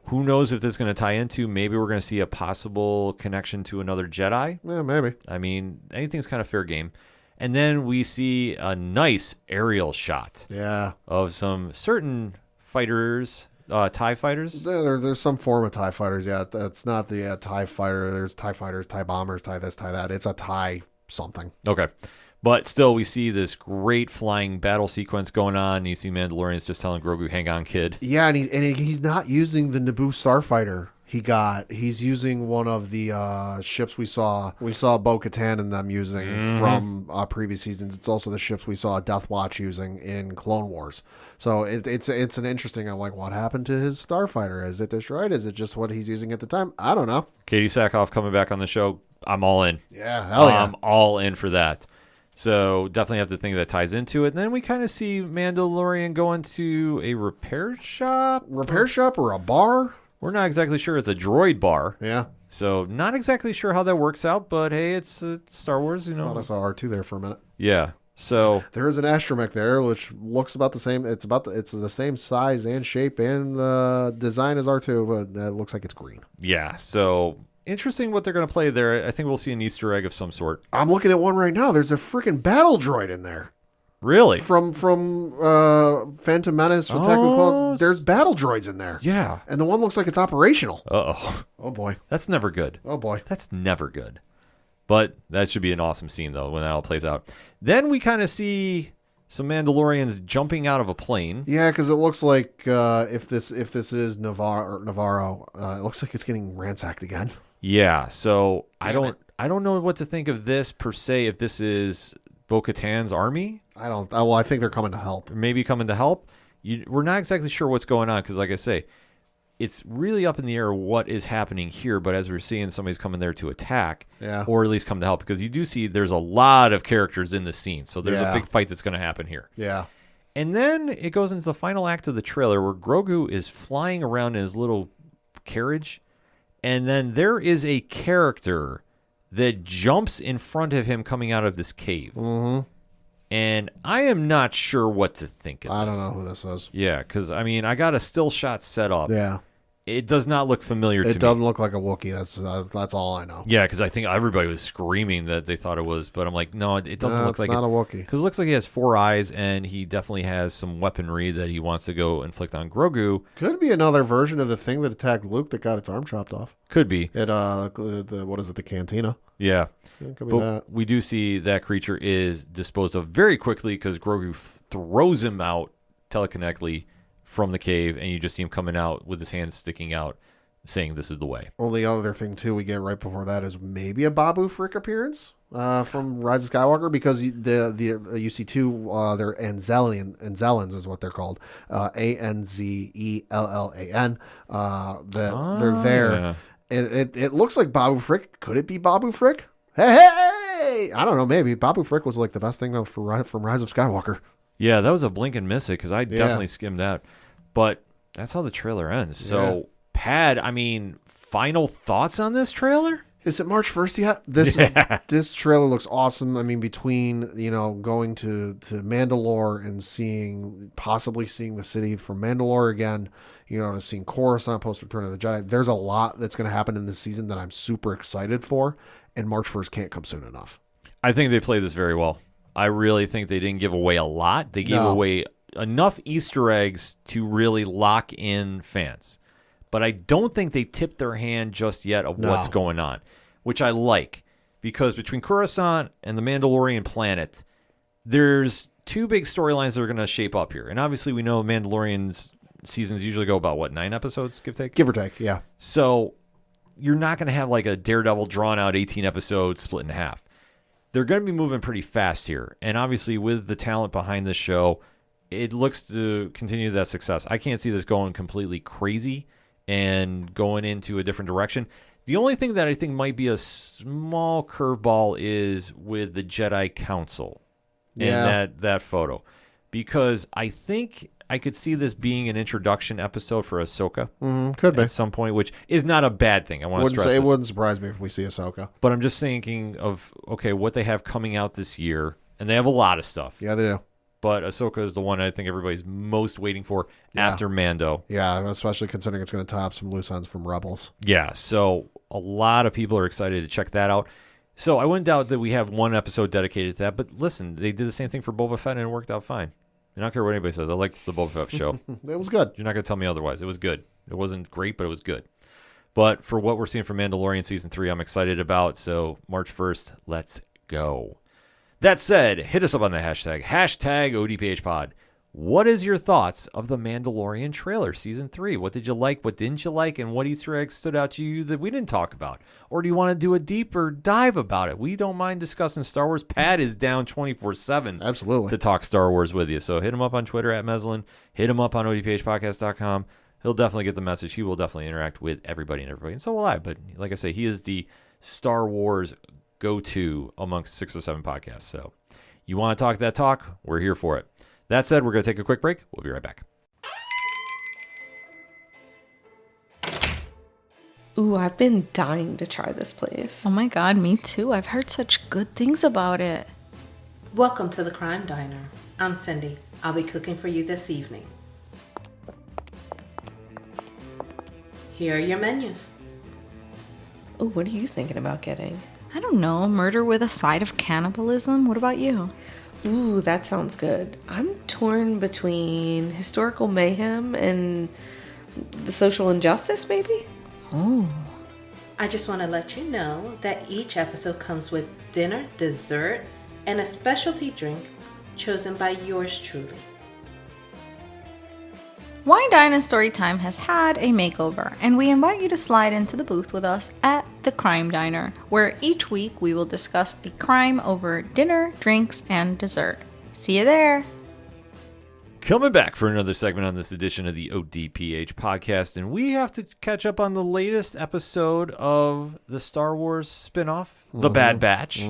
who knows if this is going to tie into, maybe we're going to see a possible connection to another Jedi. Yeah, maybe. I mean, anything's kind of fair game. And then we see a nice aerial shot of some certain fighters, TIE fighters. There's some form of TIE fighters. Yeah, it's not the TIE fighter. There's TIE fighters, TIE bombers, TIE this, TIE that. It's a TIE something. Okay. But still, we see this great flying battle sequence going on. You see Mandalorian's just telling Grogu, hang on, kid. Yeah, and he's not using the Naboo starfighter. He's using one of the ships we saw Bo-Katan and them using from previous seasons. It's also the ships we saw Death Watch using in Clone Wars. So it's an interesting. I'm like, what happened to his starfighter? Is it destroyed? Is it just what he's using at the time? I don't know. Katie Sackhoff coming back on the show. I'm all in. Yeah, hell yeah. I'm all in for that. So definitely have to think that ties into it. And then we kind of see Mandalorian going to a repair shop or a bar. We're not exactly sure. It's a droid bar. Yeah. So not exactly sure how that works out, but hey, it's Star Wars, you know. I thought I saw R2 there for a minute. Yeah. So there is an astromech there, which looks about the same. It's the same size and shape and design as R2, but it looks like it's green. Yeah. So interesting what they're going to play there. I think we'll see an Easter egg of some sort. I'm looking at one right now. There's a freaking battle droid in there. Really? From Phantom Menace with Attack of the Clones, there's battle droids in there. Yeah. And the one looks like it's operational. Uh-oh. Oh, boy. That's never good. Oh, boy. That's never good. But that should be an awesome scene, though, when that all plays out. Then we kind of see some Mandalorians jumping out of a plane. Yeah, because it looks like if this is Navarro, it looks like it's getting ransacked again. Yeah, so I don't know what to think of this per se, if this is Bo-Katan's army. I think they're coming to help. Maybe coming to help. We're not exactly sure what's going on because, like I say, it's really up in the air what is happening here. But as we're seeing, somebody's coming there to attack, or at least come to help, because you do see there's a lot of characters in the scene. So there's a big fight that's going to happen here. Yeah. And then it goes into the final act of the trailer where Grogu is flying around in his little carriage, and then there is a character that jumps in front of him coming out of this cave. Mm-hmm. And I am not sure what to think of this. I don't know who this is. Yeah, because, I mean, I got a still shot set up. Yeah. It does not look familiar to me. It doesn't look like a Wookiee. That's all I know. Yeah, because I think everybody was screaming that they thought it was, but I'm like, no, it doesn't look like it. It's not a Wookiee. Because it looks like he has 4 eyes, and he definitely has some weaponry that he wants to go inflict on Grogu. Could be another version of the thing that attacked Luke that got its arm chopped off. Could be. At the cantina. Yeah. It could be But that. we do see that creature is disposed of very quickly because Grogu throws him out telekinetically from the cave, and you just see him coming out with his hands sticking out, saying this is the way. Well, the other thing, too, we get right before that is maybe a Babu Frick appearance from Rise of Skywalker, because you see two, they're Anzellans is what they're called, Anzellan, they're there. Yeah. And it looks like Babu Frick. Could it be Babu Frick? Hey! I don't know, maybe. Babu Frick was like the best thing from Rise of Skywalker. Yeah, that was a blink and miss it, because I definitely skimmed that. But that's how the trailer ends. So, Pad, I mean, final thoughts on this trailer? Is it March 1st yet? This trailer looks awesome. I mean, between, going to Mandalore and possibly seeing the city from Mandalore again, to seeing Coruscant post Return of the Jedi, there's a lot that's going to happen in this season that I'm super excited for, and March 1st can't come soon enough. I think they played this very well. I really think they didn't give away a lot. They gave away enough Easter eggs to really lock in fans. But I don't think they tipped their hand just yet of what's going on, which I like. Because between Coruscant and the Mandalorian planet, there's 2 big storylines that are going to shape up here. And obviously we know Mandalorian's seasons usually go about, 9 episodes, give or take? Give or take, yeah. So you're not going to have like a Daredevil drawn-out 18 episodes split in half. They're going to be moving pretty fast here. And obviously with the talent behind this show, it looks to continue that success. I can't see this going completely crazy and going into a different direction. The only thing that I think might be a small curveball is with the Jedi Council and that photo. Because I think I could see this being an introduction episode for Ahsoka. Could be. At some point, which is not a bad thing. I want to stress this. It wouldn't surprise me if we see Ahsoka. But I'm just thinking of, what they have coming out this year. And they have a lot of stuff. Yeah, they do. But Ahsoka is the one I think everybody's most waiting for after Mando. Yeah, especially considering it's going to tie up some loose ends from Rebels. Yeah, so a lot of people are excited to check that out. So I wouldn't doubt that we have one episode dedicated to that. But listen, they did the same thing for Boba Fett and it worked out fine. I don't care what anybody says. I like the Boba Fett show. It was good. You're not going to tell me otherwise. It was good. It wasn't great, but it was good. But for what we're seeing from Mandalorian Season 3, I'm excited about. So March 1st, let's go. That said, hit us up on the hashtag ODPH Pod. What is your thoughts of the Mandalorian trailer, season 3? What did you like? What didn't you like? And what Easter eggs stood out to you that we didn't talk about? Or do you want to do a deeper dive about it? We don't mind discussing Star Wars. Pat is down 24/7 Absolutely. to talk Star Wars with you. So hit him up on Twitter at Meslin. Hit him up on ODPHpodcast.com. He'll definitely get the message. He will definitely interact with everybody and everybody. And so will I. But like I say, he is the Star Wars go-to amongst 6 or 7 podcasts. So you want to talk that talk? We're here for it. That said, we're going to take a quick break. We'll be right back. Ooh, I've been dying to try this place. Oh my god, me too. I've heard such good things about it. Welcome to the Crime Diner. I'm Cindy. I'll be cooking for you this evening. Here are your menus. Ooh, what are you thinking about getting? I don't know, murder with a side of cannibalism? What about you? Ooh, that sounds good. I'm torn between historical mayhem and the social injustice, maybe? Oh. I just want to let you know that each episode comes with dinner, dessert, and a specialty drink chosen by yours truly. Wine Dine and Storytime has had a makeover, and we invite you to slide into the booth with us at the Crime Diner, where each week we will discuss a crime over dinner, drinks, and dessert. See you there! Coming back for another segment on this edition of the ODPH podcast, and we have to catch up on the latest episode of the Star Wars spinoff, The Bad Batch.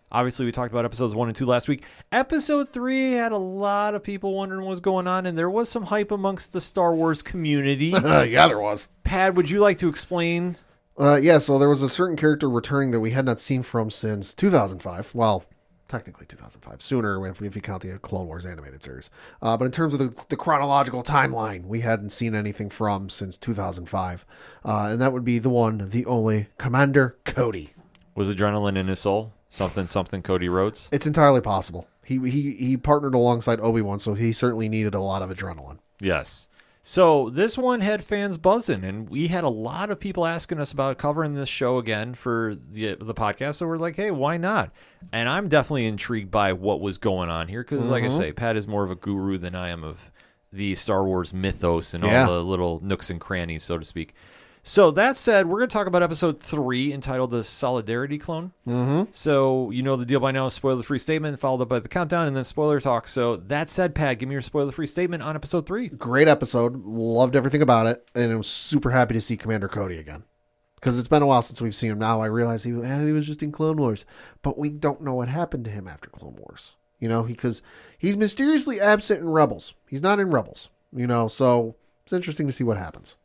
Obviously, we talked about episodes 1 and 2 last week. Episode 3 had a lot of people wondering what was going on, and there was some hype amongst the Star Wars community. Yeah, there was. Pat, would you like to explain? Yeah, so there was a certain character returning that we had not seen from since 2005. Well, technically 2005. Sooner if you count the Clone Wars animated series. But in terms of the chronological timeline, we hadn't seen anything from since 2005. And that would be the one, the only, Commander Cody. Was adrenaline in his soul? Something Cody Rhodes? It's entirely possible. He partnered alongside Obi-Wan, so he certainly needed a lot of adrenaline. Yes. So this one had fans buzzing, and we had a lot of people asking us about covering this show again for the podcast. So we're like, hey, why not? And I'm definitely intrigued by what was going on here because, like I say, Pat is more of a guru than I am of the Star Wars mythos and all the little nooks and crannies, so to speak. So that said, we're going to talk about episode 3 entitled The Solidarity Clone. So you know the deal by now, spoiler-free statement followed up by the countdown and then spoiler talk. So that said, Pat, give me your spoiler-free statement on episode 3. Great episode. Loved everything about it. And I was super happy to see Commander Cody again. Because it's been a while since we've seen him. Now I realize he was just in Clone Wars. But we don't know what happened to him after Clone Wars. You know, because he's mysteriously absent in Rebels. He's not in Rebels. You know, so it's interesting to see what happens.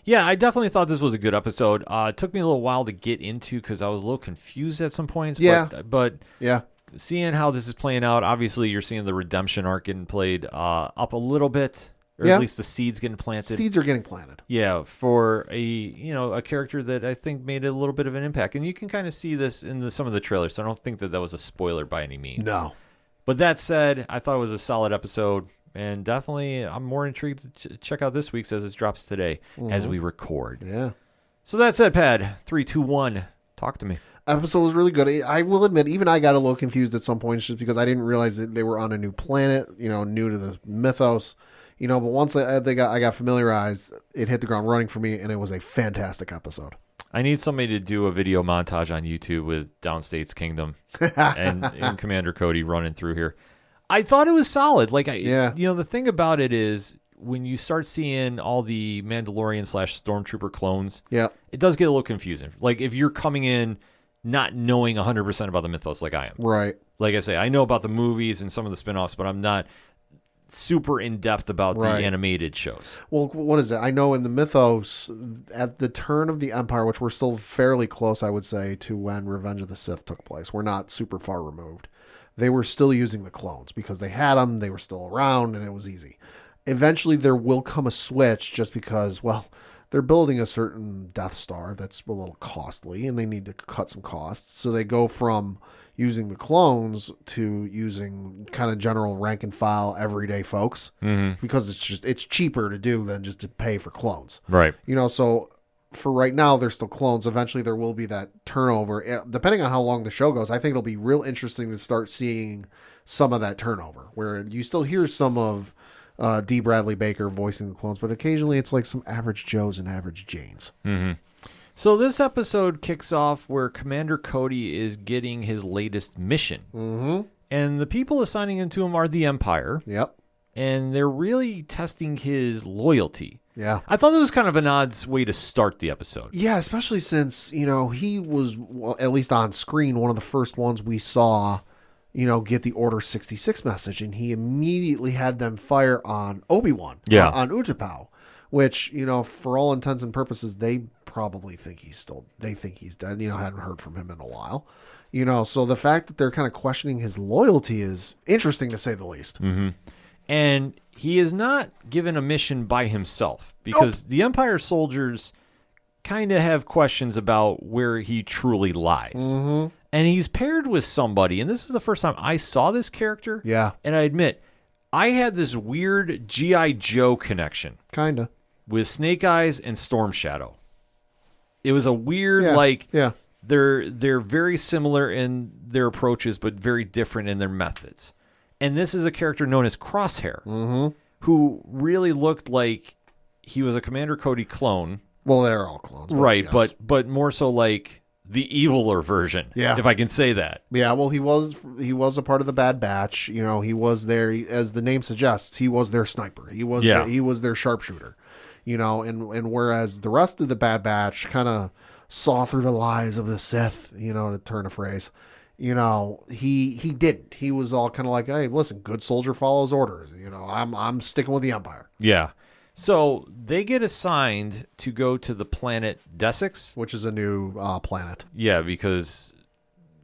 Yeah, I definitely thought this was a good episode. It took me a little while to get into because I was a little confused at some points. Yeah. But yeah, seeing how this is playing out, obviously you're seeing the redemption arc getting played up a little bit, or at least the seeds getting planted. Seeds are getting planted. Yeah, for a character that I think made a little bit of an impact, and you can kind of see this in some of the trailers. So I don't think that was a spoiler by any means. No. But that said, I thought it was a solid episode. And definitely, I'm more intrigued to check out this week's as it drops today as we record. Yeah. So that said, Pad, 3, 2, 1, talk to me. Episode was really good. I will admit, even I got a little confused at some points just because I didn't realize that they were on a new planet, you know, new to the mythos, you know. But once I got familiarized, it hit the ground running for me, and it was a fantastic episode. I need somebody to do a video montage on YouTube with Downstate's Kingdom and Commander Cody running through here. I thought it was solid. The thing about it is when you start seeing all the Mandalorian / Stormtrooper clones, it does get a little confusing. Like if you're coming in not knowing 100% about the mythos like I am. Right. Like I say, I know about the movies and some of the spinoffs, but I'm not super in-depth about the animated shows. Well, what is it? I know in the mythos, at the turn of the Empire, which we're still fairly close, I would say, to when Revenge of the Sith took place. We're not super far removed. They were still using the clones because they had them, they were still around, and it was easy. Eventually, there will come a switch just because, well, they're building a certain Death Star that's a little costly, and they need to cut some costs. So they go from using the clones to using kind of general rank and file everyday folks because it's cheaper to do than just to pay for clones. Right. You know, so for right now, they're still clones. Eventually, there will be that turnover. Depending on how long the show goes, I think it'll be real interesting to start seeing some of that turnover, where you still hear some of D. Bradley Baker voicing the clones, but occasionally it's like some average Joes and average Janes. So this episode kicks off where Commander Cody is getting his latest mission. Mm-hmm. And the people assigning him to him are the Empire. Yep. And they're really testing his loyalty. Yeah. I thought it was kind of an odd way to start the episode. Yeah, especially since, he was, well, at least on screen, one of the first ones we saw, get the Order 66 message, and he immediately had them fire on Obi-Wan, on Utapau, which, for all intents and purposes, they probably think he's dead, hadn't heard from him in a while. So the fact that they're kind of questioning his loyalty is interesting to say the least. Mm-hmm. And he is not given a mission by himself because the Empire soldiers kind of have questions about where he truly lies. Mm-hmm. And he's paired with somebody, and this is the first time I saw this character. Yeah. And I admit, I had this weird G.I. Joe connection. Kind of. With Snake Eyes and Storm Shadow. It was a weird, they're very similar in their approaches, but very different in their methods. And this is a character known as Crosshair, who really looked like he was a Commander Cody clone. Well, they're all clones. Right, yes. but more so like the eviler version, if I can say that. Yeah, well, he was a part of the Bad Batch. He was there, as the name suggests, he was their sniper. He was their sharpshooter. And whereas the rest of the Bad Batch kind of saw through the lies of the Sith, to turn a phrase, he didn't. He was all kind of like, hey, listen, good soldier follows orders. I'm sticking with the Empire. Yeah. So they get assigned to go to the planet Desix, which is a new planet. Yeah, because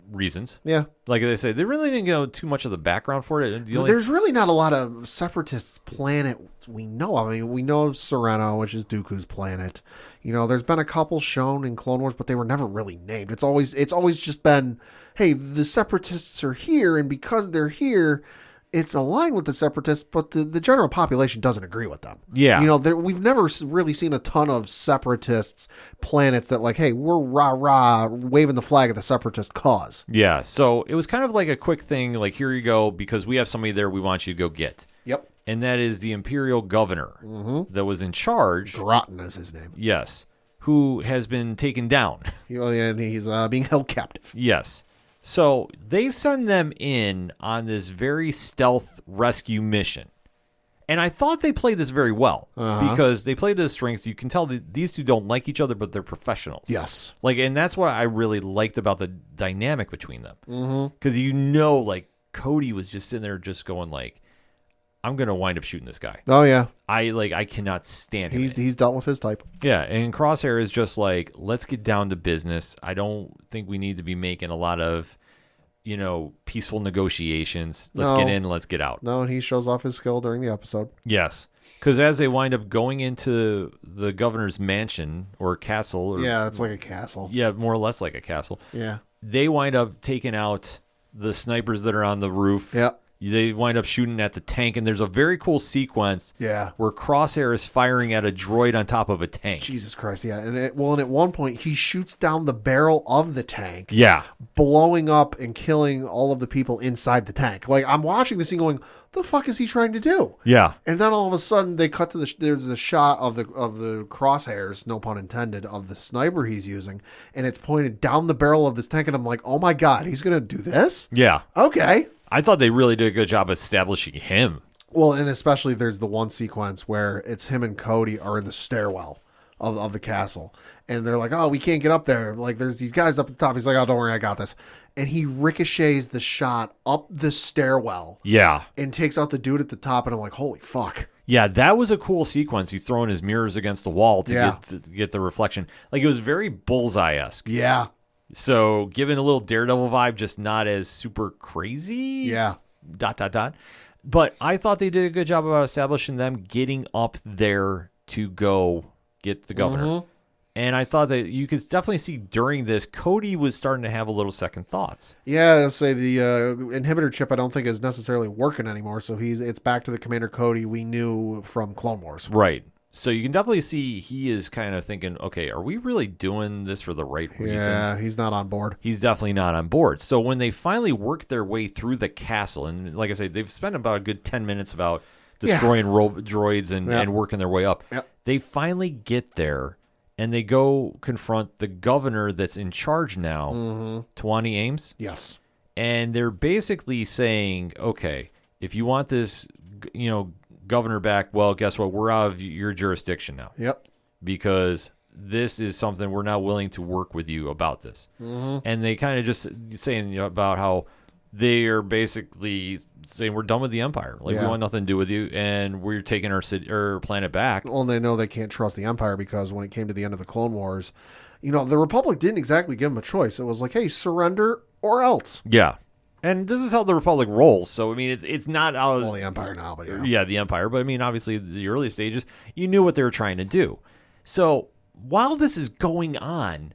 reasons. Yeah. Like they say, they really didn't go too much of the background for it. There's really not a lot of Separatists planet we know of. I mean, we know of Sereno, which is Dooku's planet. There's been a couple shown in Clone Wars, but they were never really named. It's always just been, hey, the Separatists are here, and because they're here, it's aligned with the Separatists, but the general population doesn't agree with them. Yeah. We've never really seen a ton of Separatists planets that like, hey, we're rah-rah waving the flag of the Separatist cause. Yeah, so it was kind of like a quick thing, like, here you go, because we have somebody there we want you to go get. Yep. And that is the Imperial Governor that was in charge. Groton is his name. Yes. Who has been taken down. And he's being held captive. Yes. So they send them in on this very stealth rescue mission. And I thought they played this very well because they played to the strengths. You can tell that these two don't like each other, but they're professionals. Yes. And that's what I really liked about the dynamic between them. Because Cody was just sitting there just going like, I'm going to wind up shooting this guy. Oh, yeah. I cannot stand him. He's dealt with his type. Yeah, and Crosshair is just like, let's get down to business. I don't think we need to be making a lot of, peaceful negotiations. Let's get in, let's get out. No, and he shows off his skill during the episode. Yes, because as they wind up going into the governor's mansion or castle. Yeah, it's like a castle. Yeah, more or less like a castle. Yeah. They wind up taking out the snipers that are on the roof. Yeah. They wind up shooting at the tank, and there's a very cool sequence where Crosshair is firing at a droid on top of a tank. Jesus Christ, yeah. And at one point, he shoots down the barrel of the tank. Yeah. Blowing up and killing all of the people inside the tank. Like, I'm watching this scene going, the fuck is he trying to do? Yeah. And then all of a sudden, they cut to there's a shot of the crosshairs, no pun intended, of the sniper he's using, and it's pointed down the barrel of this tank, and I'm like, oh my God, he's going to do this? Yeah. Okay. I thought they really did a good job establishing him. Well, and especially there's the one sequence where it's him and Cody are in the stairwell of the castle. And they're like, oh, we can't get up there. Like, there's these guys up at the top. He's like, oh, don't worry, I got this. And he ricochets the shot up the stairwell. Yeah. And takes out the dude at the top. And I'm like, holy fuck. Yeah, that was a cool sequence. He's throwing his mirrors against the wall to get the reflection. Like, it was very Bullseye-esque. Yeah. So, given a little Daredevil vibe, just not as super crazy. Yeah. ... But I thought they did a good job about establishing them getting up there to go get the governor. And I thought that you could definitely see during this, Cody was starting to have a little second thoughts. Yeah, let's say the inhibitor chip I don't think is necessarily working anymore. So it's back to the Commander Cody we knew from Clone Wars. Right. So you can definitely see he is kind of thinking, okay, are we really doing this for the right reasons? Yeah, he's not on board. He's definitely not on board. So when they finally work their way through the castle, and like I said, they've spent about a good 10 minutes about destroying droids and working their way up. Yep. They finally get there, and they go confront the governor that's in charge now, Tawani Ames. Yes. And they're basically saying, okay, if you want this, governor back, well, guess what? We're out of your jurisdiction now. Yep. Because this is something we're not willing to work with you about this. And they kind of just saying about how they are basically saying we're done with the Empire. Like, we want nothing to do with you, and we're taking our city or planet back. Well, they know they can't trust the Empire because when it came to the end of the Clone Wars, the Republic didn't exactly give them a choice. It was like, hey, surrender or else. Yeah. And this is how the Republic rolls. So, I mean, it's not out Well, the Empire now, but yeah, the Empire. But, I mean, obviously, the early stages, you knew what they were trying to do. So, while this is going on,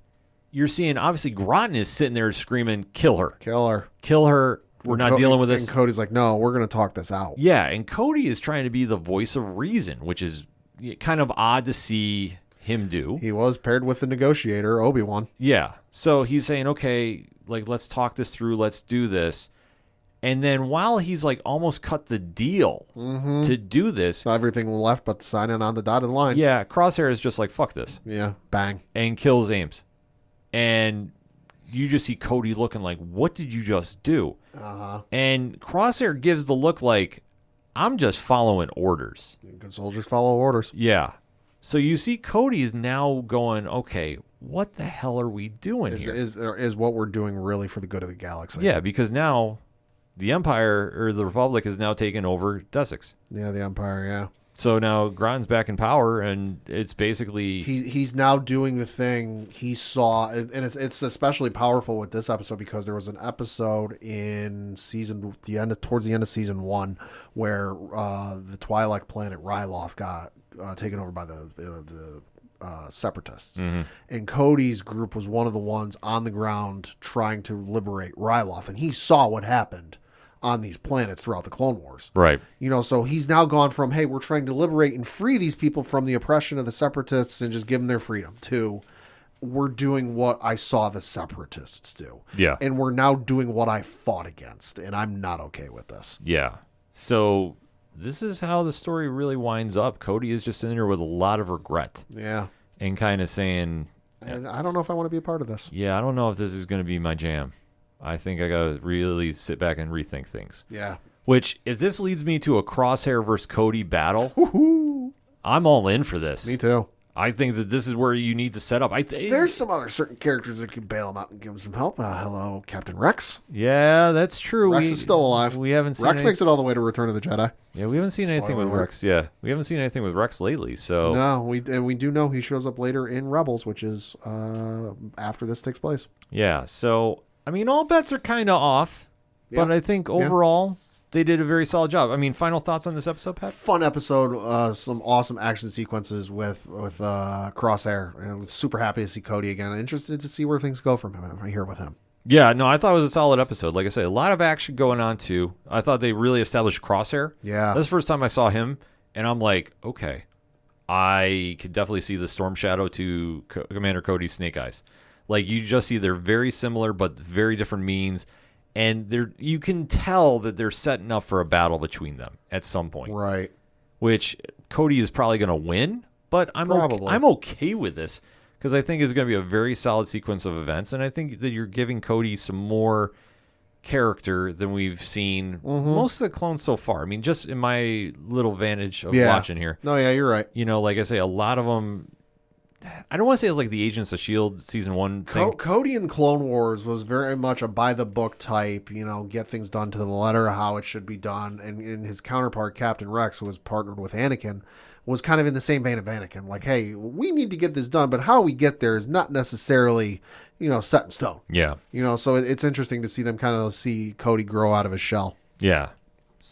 you're seeing, obviously, Groton is sitting there screaming, kill her. Kill her. Kill her. We're not dealing with this. And Cody's like, no, we're going to talk this out. Yeah, and Cody is trying to be the voice of reason, which is kind of odd to see him do. He was paired with the negotiator, Obi-Wan. Yeah. So he's saying, okay, like, let's talk this through. Let's do this. And then while he's like almost cut the deal to do this. So everything left but signing on the dotted line. Yeah, Crosshair is just like, fuck this. Yeah, bang. And kills Ames. And you just see Cody looking like, what did you just do? And Crosshair gives the look like, I'm just following orders. Good soldiers follow orders. Yeah. So you see Cody is now going, okay, what the hell are we doing here? Is what we're doing really for the good of the galaxy? Yeah, because now the Empire or the Republic has now taken over Desix. Yeah, the Empire, yeah. So now Groton's back in power, and it's basically he's now doing the thing he saw, and it's especially powerful with this episode because there was an episode in towards the end of season 1 where the Twi'lek planet Ryloth got taken over by the separatists, and Cody's group was one of the ones on the ground trying to liberate Ryloth, and he saw what happened on these planets throughout the Clone Wars. right. So he's now gone from, hey, we're trying to liberate and free these people from the oppression of the separatists and just give them their freedom, to we're doing what I saw the separatists do. Yeah. And we're now doing what I fought against, and I'm not okay with this. Yeah. So this is how the story really winds up. Cody is just sitting there with a lot of regret Yeah. and kind of saying, And I don't know if I want to be a part of this. yeah, I don't know if this is going to be my jam. I think I got to really sit back and rethink things. Yeah. Which, if this leads me to a Crosshair versus Cody battle, I'm all in for this. Me too. I think that this is where you need to set up. There's some other certain characters that can bail him out and give him some help. Hello, Captain Rex. Yeah, that's true. Rex is still alive. We haven't seen Rex makes it all the way to Return of the Jedi. Yeah, we haven't seen anything with alert. Rex. Yeah, we haven't seen anything with Rex lately. So No, we do know he shows up later in Rebels, which is after this takes place. yeah, so I mean, all bets are kind of off, but Yeah. I think overall they did a very solid job. I mean, final thoughts on this episode, Pat? Fun episode, some awesome action sequences with Crosshair, and I'm super happy to see Cody again. I'm interested to see where things go from him here with him. Yeah, no, I thought it was a solid episode. Like I said, a lot of action going on too. I thought they really established Crosshair. Yeah. That's the first time I saw him, and I'm like, okay, I could definitely see the Storm Shadow to Commander Cody's Snake Eyes. Like, you just see they're very similar but very different means, and you can tell that they're setting up for a battle between them at some point. Right. Which Cody is probably going to win, but I'm okay with this because I think it's going to be a very solid sequence of events, and I think that you're giving Cody some more character than we've seen most of the clones so far. I mean, just in my little vantage of watching here. No, yeah, you're right. Like I say, a lot of them, I don't want to say it's like the Agents of S.H.I.E.L.D. season 1 thing. Cody in Clone Wars was very much a by-the-book type, get things done to the letter, how it should be done. And his counterpart, Captain Rex, who was partnered with Anakin, was kind of in the same vein of Anakin. Like, hey, we need to get this done, but how we get there is not necessarily, set in stone. Yeah. So it's interesting to see them kind of see Cody grow out of his shell. Yeah.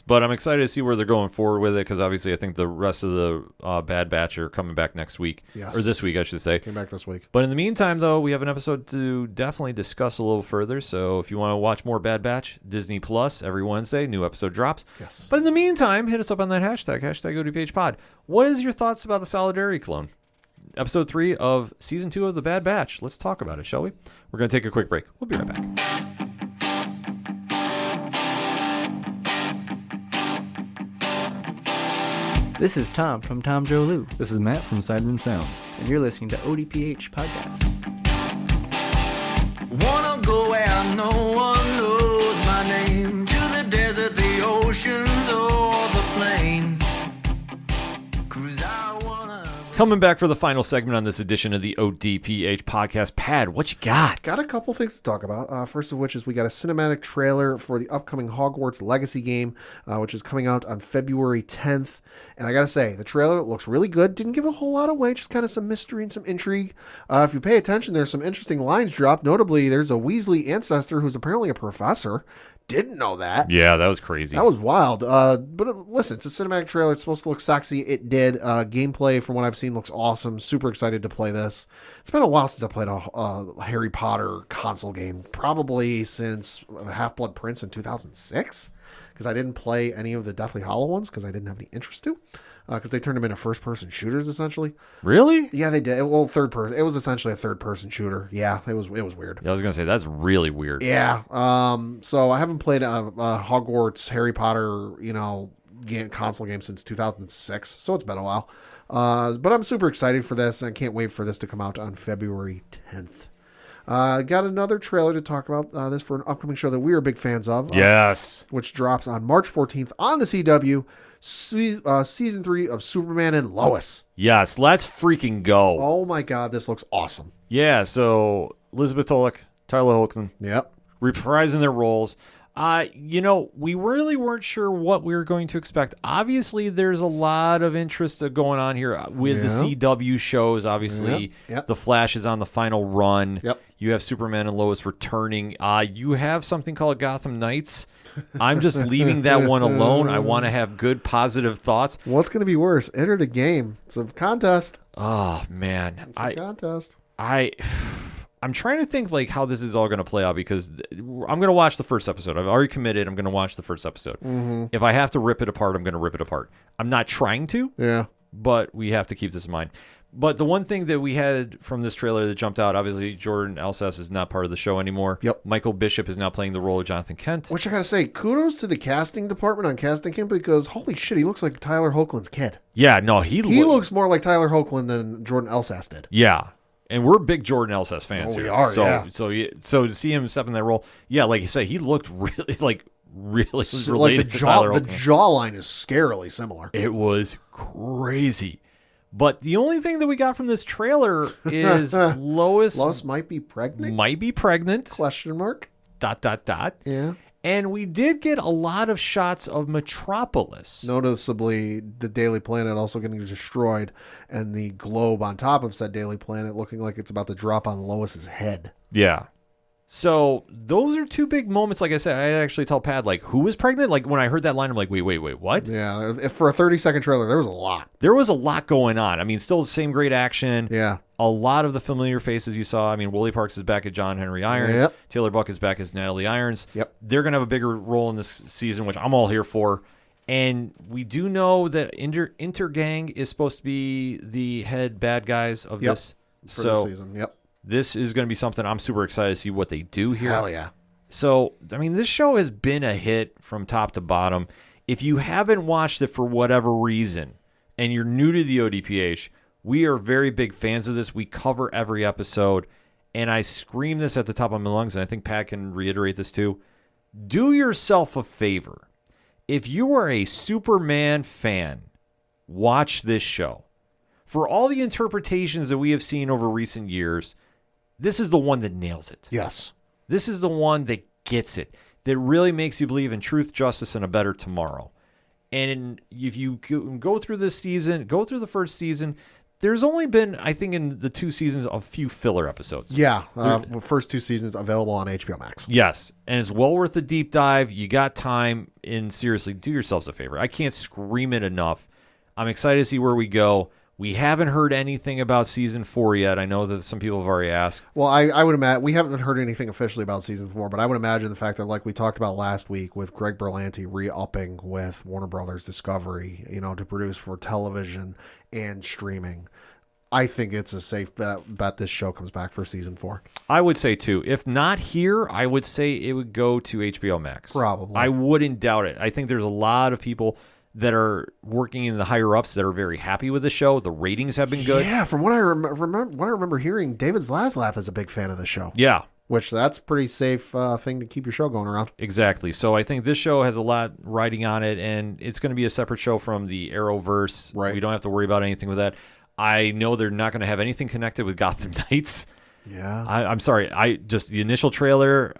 But I'm excited to see where they're going forward with it because obviously I think the rest of the Bad Batch are coming back next week. Yes. Or this week, I should say. Came back this week. But in the meantime, though, we have an episode to definitely discuss a little further. So if you want to watch more Bad Batch, Disney Plus, every Wednesday, new episode drops. Yes. But in the meantime, hit us up on that hashtag ODPH Pod. What is your thoughts about the Solidarity clone? Episode 3 of Season 2 of The Bad Batch. Let's talk about it, shall we? We're going to take a quick break. We'll be right back. This is Tom from Tom Joe Lou, This is Matt from Sideroom Sounds. and you're listening to ODPH Podcast. Wanna go where no one knows my name, to the desert, the oceans, or the plains. 'Cause I wanna... Coming back for the final segment on this edition of the ODPH podcast. Pad, what you got? Got a couple things to talk about. First of which is we got a cinematic trailer for the upcoming Hogwarts Legacy game, which is coming out on February 10th. And I gotta say, the trailer looks really good. Didn't give a whole lot away, just kind of some mystery and some intrigue. If you pay attention, there's some interesting lines dropped. Notably, there's a Weasley ancestor who's apparently a professor. Didn't know that. Yeah, that was crazy. That was wild. But listen, it's a cinematic trailer. It's supposed to look sexy. It did. Gameplay, from what I've seen, looks awesome. Super excited to play this. It's been a while since I played a Harry Potter console game. Probably since Half-Blood Prince in 2006. Because I didn't play any of the Deathly Hallow ones because I didn't have any interest to. Because they turned them into first-person shooters, essentially. Really? Yeah, they did. Well, third-person. It was essentially a third-person shooter. Yeah, it was weird. Yeah, I was going to say, that's really weird. Yeah. So I haven't played a Hogwarts Harry Potter, console game since 2006. So it's been a while. But I'm super excited for this, and I can't wait for this to come out on February 10th. Got another trailer to talk about. This for an upcoming show that we are big fans of. Yes. Which drops on March 14th on the CW. Season 3 of Superman and Lois. Yes, let's freaking go. Oh my God, this looks awesome. Yeah, so Elizabeth Olek, Tyler Hoechlin, Yep. reprising their roles. We really weren't sure what we were going to expect. Obviously, there's a lot of interest going on here with the CW shows. Obviously, Yep. The Flash is on the final run. Yep. You have Superman and Lois returning. You have something called Gotham Knights. I'm just leaving that one alone. I want to have good, positive thoughts. What's going to be worse? Enter the game. It's a contest. Oh, man. It's a contest. I'm trying to think like how this is all going to play out because I'm going to watch the first episode. I've already committed. I'm going to watch the first episode. Mm-hmm. If I have to rip it apart, I'm going to rip it apart. I'm not trying to, but we have to keep this in mind. But the one thing that we had from this trailer that jumped out, obviously Jordan Elsas is not part of the show anymore. Yep. Michael Bishop is now playing the role of Jonathan Kent. Which I got to say, kudos to the casting department on casting him because holy shit, he looks like Tyler Hoechlin's kid. Yeah, no, he looks more like Tyler Hoechlin than Jordan Elsas did. Yeah. And we're big Jordan Elsas fans here. We are, So to see him step in that role, yeah, like you say, he looked really So, related to Tyler the Hoechlin. jawline is scarily similar. It was crazy. But the only thing that we got from this trailer is Lois might be pregnant? Question mark. ... Yeah. And we did get a lot of shots of Metropolis. Noticeably, the Daily Planet also getting destroyed, and the globe on top of said Daily Planet looking like it's about to drop on Lois's head. Yeah. So those are two big moments. Like I said, I actually tell Pat, like, who was pregnant? Like, when I heard that line, I'm like, wait, what? Yeah, for a 30-second trailer, there was a lot. There was a lot going on. I mean, still the same great action. Yeah. A lot of the familiar faces you saw. I mean, Woolley Parks is back as John Henry Irons. Yep. Taylor Buck is back as Natalie Irons. Yep. They're going to have a bigger role in this season, which I'm all here for. And we do know that Intergang is supposed to be the head bad guys of this. For this season, yep. This is going to be something I'm super excited to see what they do here. Hell yeah. So, I mean, this show has been a hit from top to bottom. If you haven't watched it for whatever reason and you're new to the ODPH, we are very big fans of this. We cover every episode, and I scream this at the top of my lungs, and I think Pat can reiterate this too. Do yourself a favor. If you are a Superman fan, watch this show. For all the interpretations that we have seen over recent years, this is the one that nails it. Yes. This is the one that gets it, that really makes you believe in truth, justice, and a better tomorrow. And if you go through this season, go through the first season, there's only been, I think, in the 2 seasons, a few filler episodes. Yeah. First 2 seasons available on HBO Max. Yes. And it's well worth the deep dive. You got time. And seriously, do yourselves a favor. I can't scream it enough. I'm excited to see where we go. We haven't heard anything about season 4 yet. I know that some people have already asked. Well, I would imagine we haven't heard anything officially about season 4, but I would imagine the fact that, like we talked about last week, with Greg Berlanti re-upping with Warner Brothers Discovery, to produce for television and streaming, I think it's a safe bet this show comes back for season 4. I would say too. If not here, I would say it would go to HBO Max. Probably. I wouldn't doubt it. I think there's a lot of people that are working in the higher ups that are very happy with the show. The ratings have been good. Yeah, from what I remember hearing, David Zaslav is a big fan of the show. Yeah. Which that's a pretty safe thing to keep your show going around. Exactly. So I think this show has a lot riding on it, and it's going to be a separate show from the Arrowverse. Right. We don't have to worry about anything with that. I know they're not going to have anything connected with Gotham Knights. Yeah. I'm sorry. The initial trailer.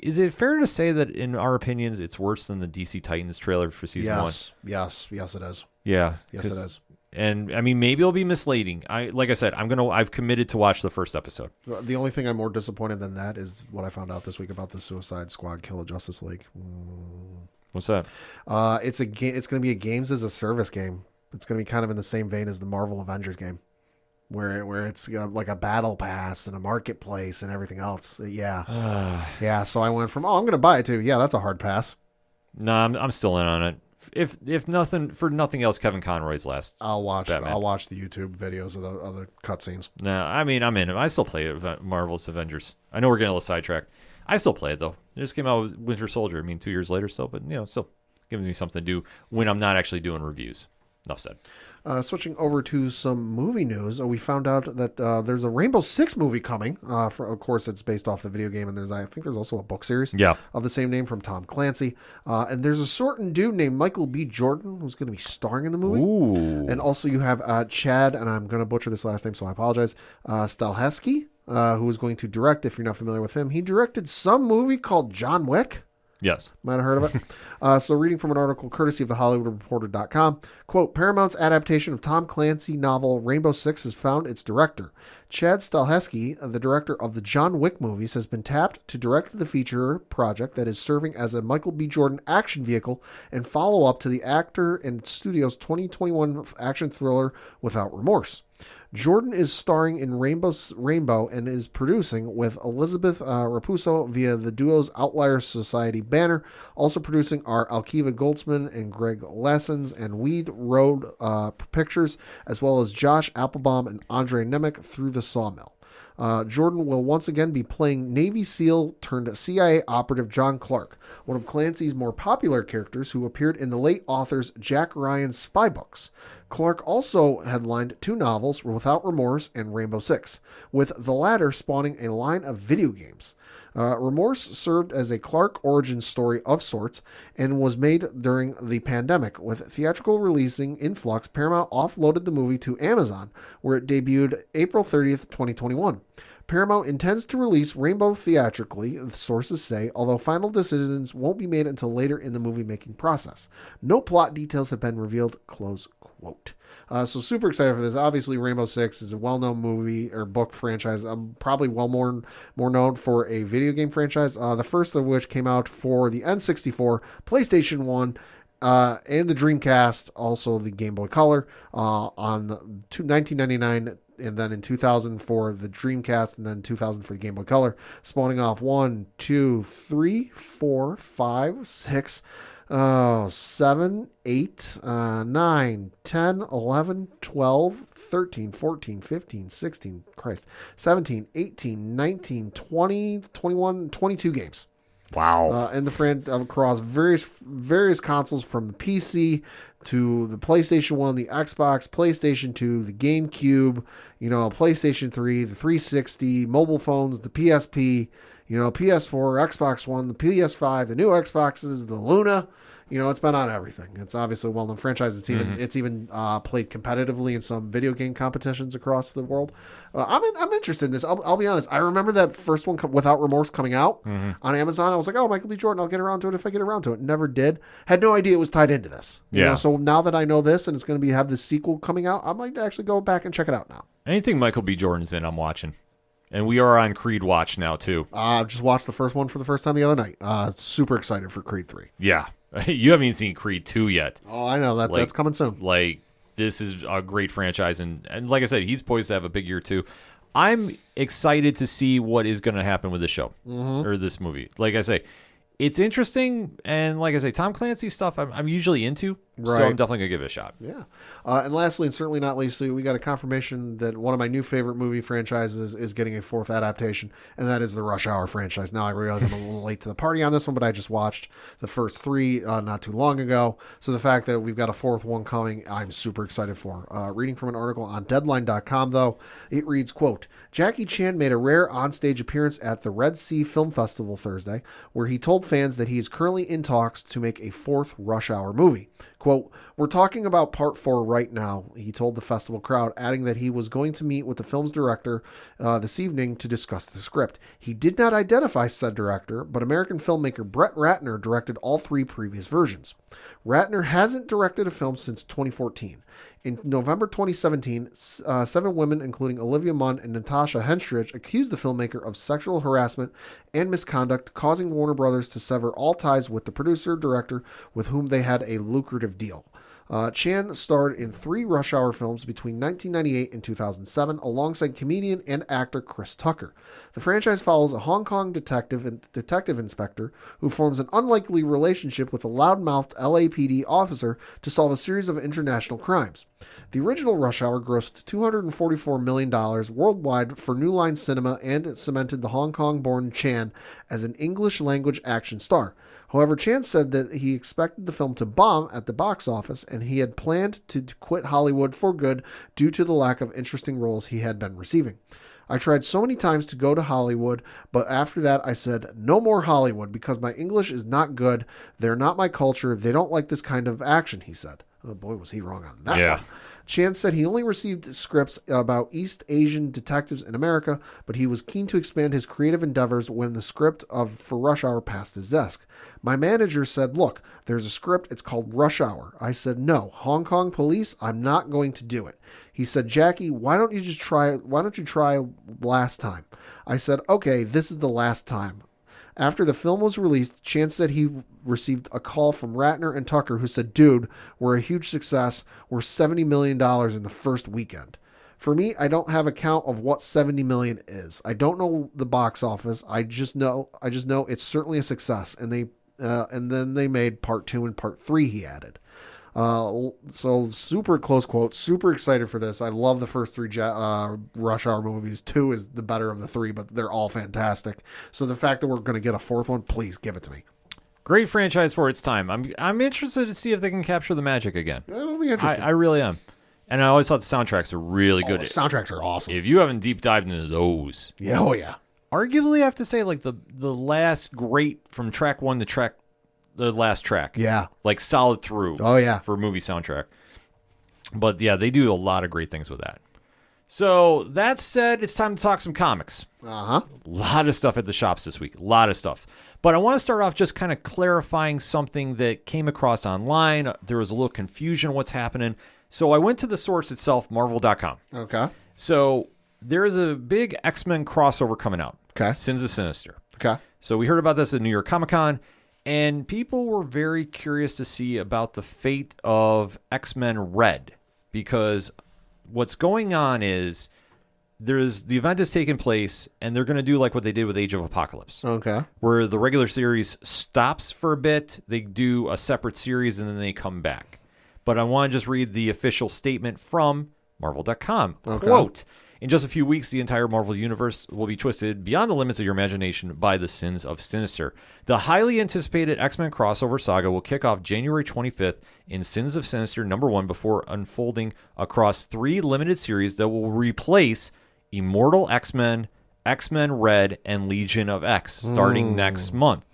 Is it fair to say that, in our opinions, it's worse than the DC Titans trailer for season 1? Yes, it is. Yeah. Yes, it is. And I mean, maybe it'll be misleading. Like I said, I've committed to watch the first episode. The only thing I'm more disappointed than that is what I found out this week about the Suicide Squad Kill of Justice League. What's that? It's a game. It's going to be a games as a service game. It's going to be kind of in the same vein as the Marvel Avengers game, where it's like a battle pass and a marketplace and everything else. Yeah, yeah. So I went from I'm going to buy it to that's a hard pass. No, I'm still in on it. If nothing else, Kevin Conroy's last. I'll watch the Batman. YouTube videos of the other cutscenes. No, I mean I'm in it. I still play Marvel's Avengers. I know we're getting a little sidetracked. I still play it though. It just came out with Winter Soldier. I mean 2 years later still, but still giving me something to do when I'm not actually doing reviews. Enough said. Switching over to some movie news, we found out that there's a Rainbow Six movie coming. Of course, it's based off the video game, and I think there's also a book series of the same name from Tom Clancy. And there's a certain dude named Michael B. Jordan who's going to be starring in the movie. Ooh. And also you have Chad, and I'm going to butcher this last name, so I apologize, Stahelski, who is going to direct, if you're not familiar with him. He directed some movie called John Wick. Yes. Might have heard of it. So reading from an article courtesy of thehollywoodreporter.com, quote, Paramount's adaptation of Tom Clancy novel Rainbow Six has found its director. Chad Stahelski, the director of the John Wick movies, has been tapped to direct the feature project that is serving as a Michael B. Jordan action vehicle and follow-up to the actor and studio's 2021 action thriller Without Remorse. Jordan is starring in Rainbow and is producing with Elizabeth Raposo via the duo's Outlier Society banner. Also producing are Alkiva Goldsman and Greg Lessons and Weed Road Pictures, as well as Josh Applebaum and Andre Nemec through the Sawmill. Jordan will once again be playing Navy SEAL turned CIA operative John Clark, one of Clancy's more popular characters who appeared in the late author's Jack Ryan's spy books. Clark also headlined 2 novels, Without Remorse and Rainbow Six, with the latter spawning a line of video games. Remorse served as a Clark origin story of sorts and was made during the pandemic. With theatrical releasing in flux, Paramount offloaded the movie to Amazon, where it debuted April 30th, 2021. Paramount intends to release Rainbow theatrically, sources say, although final decisions won't be made until later in the movie-making process. No plot details have been revealed, close quote. So super excited for this. Obviously, Rainbow Six is a well-known movie or book franchise. Probably more known for a video game franchise. The first of which came out for the N64, PlayStation 1, and the Dreamcast, also the Game Boy Color, on 1999, and then in 2000 for the Dreamcast, and then 2000 for the Game Boy Color, spawning off 1, 2, 3, 4, 5, 6, 7, 8, 9, 10, 11, 12, 13, 14, 15, 16, 17, 18, 19, 20, 21, 22 games. Wow. And the across various consoles from the PC to the PlayStation 1, the Xbox, PlayStation 2, the GameCube, PlayStation 3, the 360, mobile phones, the PSP, PS4, Xbox One, the PS5, the new Xboxes, the Luna. It's been on everything. It's obviously a well-known franchise. It's even played competitively in some video game competitions across the world. I'm interested in this. I'll be honest. I remember that first one, Without Remorse, coming out on Amazon. I was like, oh, Michael B. Jordan, I'll get around to it if I get around to it. Never did. Had no idea it was tied into this. So now that I know this and it's going to have this sequel coming out, I might actually go back and check it out now. Anything Michael B. Jordan's in, I'm watching. And we are on Creed Watch now, too. Just watched the first one for the first time the other night. Super excited for Creed 3. Yeah. You haven't even seen Creed 2 yet. Oh, I know. That's coming soon. This is a great franchise. And like I said, he's poised to have a big year, too. I'm excited to see what is going to happen with the show or this movie. Like I say, it's interesting. And like I say, Tom Clancy stuff I'm usually into. So I'm definitely going to give it a shot. Yeah. And lastly, and certainly not leastly, we got a confirmation that one of my new favorite movie franchises is getting a fourth adaptation, and that is the Rush Hour franchise. Now, I realize I'm a little late to the party on this one, but I just watched the first three not too long ago. So the fact that we've got a fourth one coming, I'm super excited for. Reading from an article on Deadline.com, though, it reads, quote, Jackie Chan made a rare onstage appearance at the Red Sea Film Festival Thursday, where he told fans that he is currently in talks to make a fourth Rush Hour movie. Quote, we're talking about part 4 right now, he told the festival crowd, adding that he was going to meet with the film's director this evening to discuss the script. He did not identify said director, but American filmmaker Brett Ratner directed all 3 previous versions. Ratner hasn't directed a film since 2014. In November 2017, 7 women, including Olivia Munn and Natasha Henstridge, accused the filmmaker of sexual harassment and misconduct, causing Warner Brothers to sever all ties with the producer-director with whom they had a lucrative deal. Chan starred in 3 Rush Hour films between 1998 and 2007 alongside comedian and actor Chris Tucker. The franchise follows a Hong Kong detective inspector who forms an unlikely relationship with a loudmouthed LAPD officer to solve a series of international crimes. The original Rush Hour grossed $244 million worldwide for New Line Cinema, and it cemented the Hong Kong-born Chan as an English-language action star. However, Chan said that he expected the film to bomb at the box office, and he had planned to quit Hollywood for good due to the lack of interesting roles he had been receiving. I tried so many times to go to Hollywood, but after that I said, no more Hollywood, because my English is not good. They're not my culture. They don't like this kind of action, he said. Oh boy, was he wrong on that one. Chan said he only received scripts about East Asian detectives in America, but he was keen to expand his creative endeavors when the script for Rush Hour passed his desk. My manager said, look, there's a script, it's called Rush Hour. I said, no, Hong Kong police, I'm not going to do it. He said, Jackie, why don't you try last time? I said, okay, this is the last time. After the film was released, Chan said he received a call from Ratner and Tucker who said, dude, we're a huge success. We're $70 million in the first weekend. For me, I don't have a count of what 70 million is. I don't know the box office. I just know it's certainly a success. And then they made part 2 and part 3, he added. So super close quote, super excited for this. I love the first 3 Rush Hour movies. 2 is the better of the 3, but they're all fantastic. So the fact that we're going to get a 4th one, please give it to me. Great franchise for its time. I'm interested to see if they can capture the magic again. It'll be interesting. I really am. And I always thought the soundtracks are really good. The soundtracks are awesome. If you haven't deep dived into those. Yeah, oh yeah. Arguably, I have to say, like, the last great from track 1 to the last track. Yeah. Like, solid through. Oh, yeah. For a movie soundtrack. But, yeah, they do a lot of great things with that. So, that said, it's time to talk some comics. Uh-huh. A lot of stuff at the shops this week. A lot of stuff. But I want to start off just kind of clarifying something that came across online. There was a little confusion on what's happening. So, I went to the source itself, Marvel.com. Okay. So, there is a big X-Men crossover coming out. Okay. Sins of Sinister. Okay. So, we heard about this at New York Comic Con. And people were very curious to see about the fate of X-Men Red, because what's going on is the event is taking place, and they're going to do like what they did with Age of Apocalypse. Okay. Where the regular series stops for a bit, they do a separate series, and then they come back. But I want to just read the official statement from Marvel.com. Okay. Quote, in just a few weeks, the entire Marvel Universe will be twisted beyond the limits of your imagination by the Sins of Sinister. The highly anticipated X-Men crossover saga will kick off January 25th in Sins of Sinister #1 before unfolding across 3 limited series that will replace Immortal X-Men, X-Men Red, and Legion of X starting next month.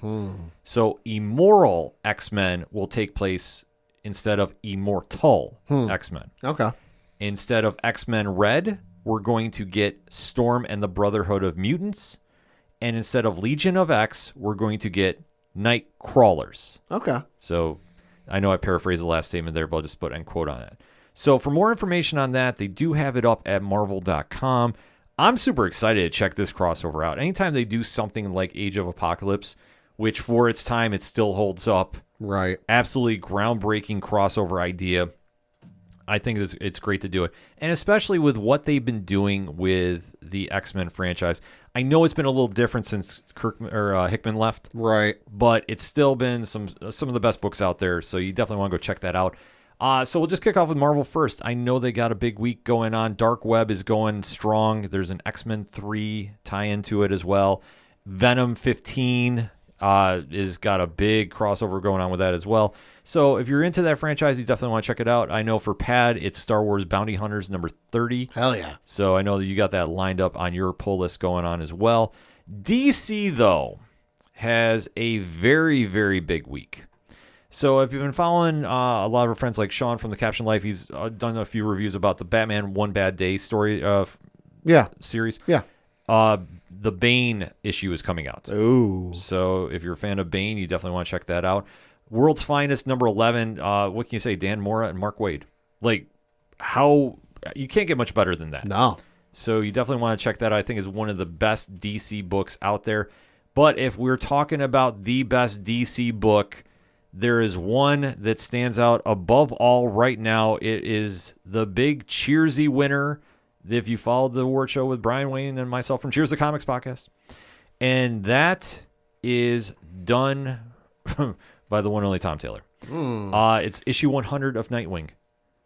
So Immortal X-Men will take place instead of Immortal X-Men. Okay. Instead of X-Men Red, we're going to get Storm and the Brotherhood of Mutants. And instead of Legion of X, we're going to get Night Crawlers. Okay. So I know I paraphrased the last statement there, but I'll just put end quote on it. So for more information on that, they do have it up at Marvel.com. I'm super excited to check this crossover out. Anytime they do something like Age of Apocalypse, which for its time it still holds up. Right. Absolutely groundbreaking crossover idea. I think it's great to do it. And especially with what they've been doing with the X-Men franchise. I know it's been a little different since Hickman left. Right. But it's still been some of the best books out there, so you definitely want to go check that out. So we'll just kick off with Marvel first. I know they got a big week going on. Dark Web is going strong. There's an X-Men 3 tie-in to it as well. Venom 15 is got a big crossover going on with that as well. So if you're into that franchise, you definitely want to check it out. I know for Pad, it's Star Wars Bounty Hunters number 30. Hell yeah. So I know that you got that lined up on your pull list going on as well. DC, though, has a very, very big week. So if you've been following a lot of our friends like Sean from the Caption Life, he's done a few reviews about the Batman One Bad Day story series. Yeah. The Bane issue is coming out. Ooh. So if you're a fan of Bane, you definitely want to check that out. World's Finest, number 11. What can you say? Dan Mora and Mark Waid. Like, how... You can't get much better than that. No. So you definitely want to check that out. I think is one of the best DC books out there. But if we're talking about the best DC book, there is one that stands out above all right now. It is the big Cheersy winner. If you followed the award show with Brian Wayne and myself from Cheers the Comics podcast. And that is done by the one and only Tom Taylor. It's issue 100 of Nightwing.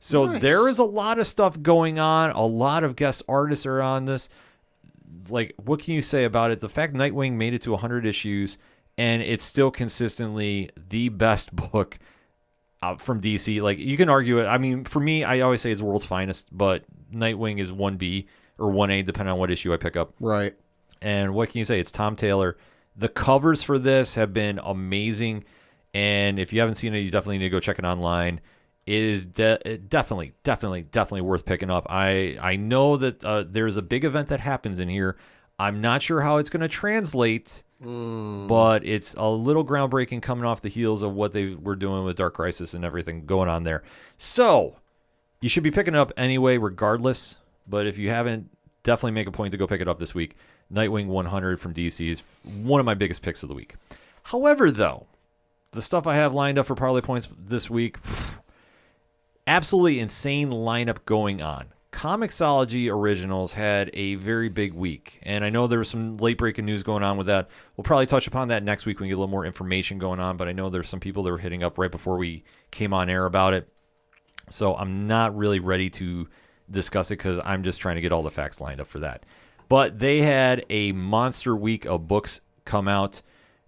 So there is a lot of stuff going on. A lot of guest artists are on this. Like, what can you say about it? The fact Nightwing made it to 100 issues, and it's still consistently the best book from DC. Like, you can argue it. I mean, for me, I always say it's World's Finest, but Nightwing is 1B or 1A, depending on what issue I pick up. Right. And what can you say? It's Tom Taylor. The covers for this have been amazing. And if you haven't seen it, you definitely need to go check it online. It is definitely worth picking up. I know that there's a big event that happens in here. I'm not sure how it's going to translate, but it's a little groundbreaking coming off the heels of what they were doing with Dark Crisis and everything going on there. So you should be picking it up anyway, regardless. But if you haven't, definitely make a point to go pick it up this week. Nightwing 100 from DC is one of my biggest picks of the week. However, though, the stuff I have lined up for Parlay Points this week, absolutely insane lineup going on. Comixology Originals had a very big week, and I know there was some late-breaking news going on with that. We'll probably touch upon that next week when we get a little more information going on, but I know there's some people that were hitting up right before we came on air about it. So I'm not really ready to discuss it because I'm just trying to get all the facts lined up for that. But they had a monster week of books come out,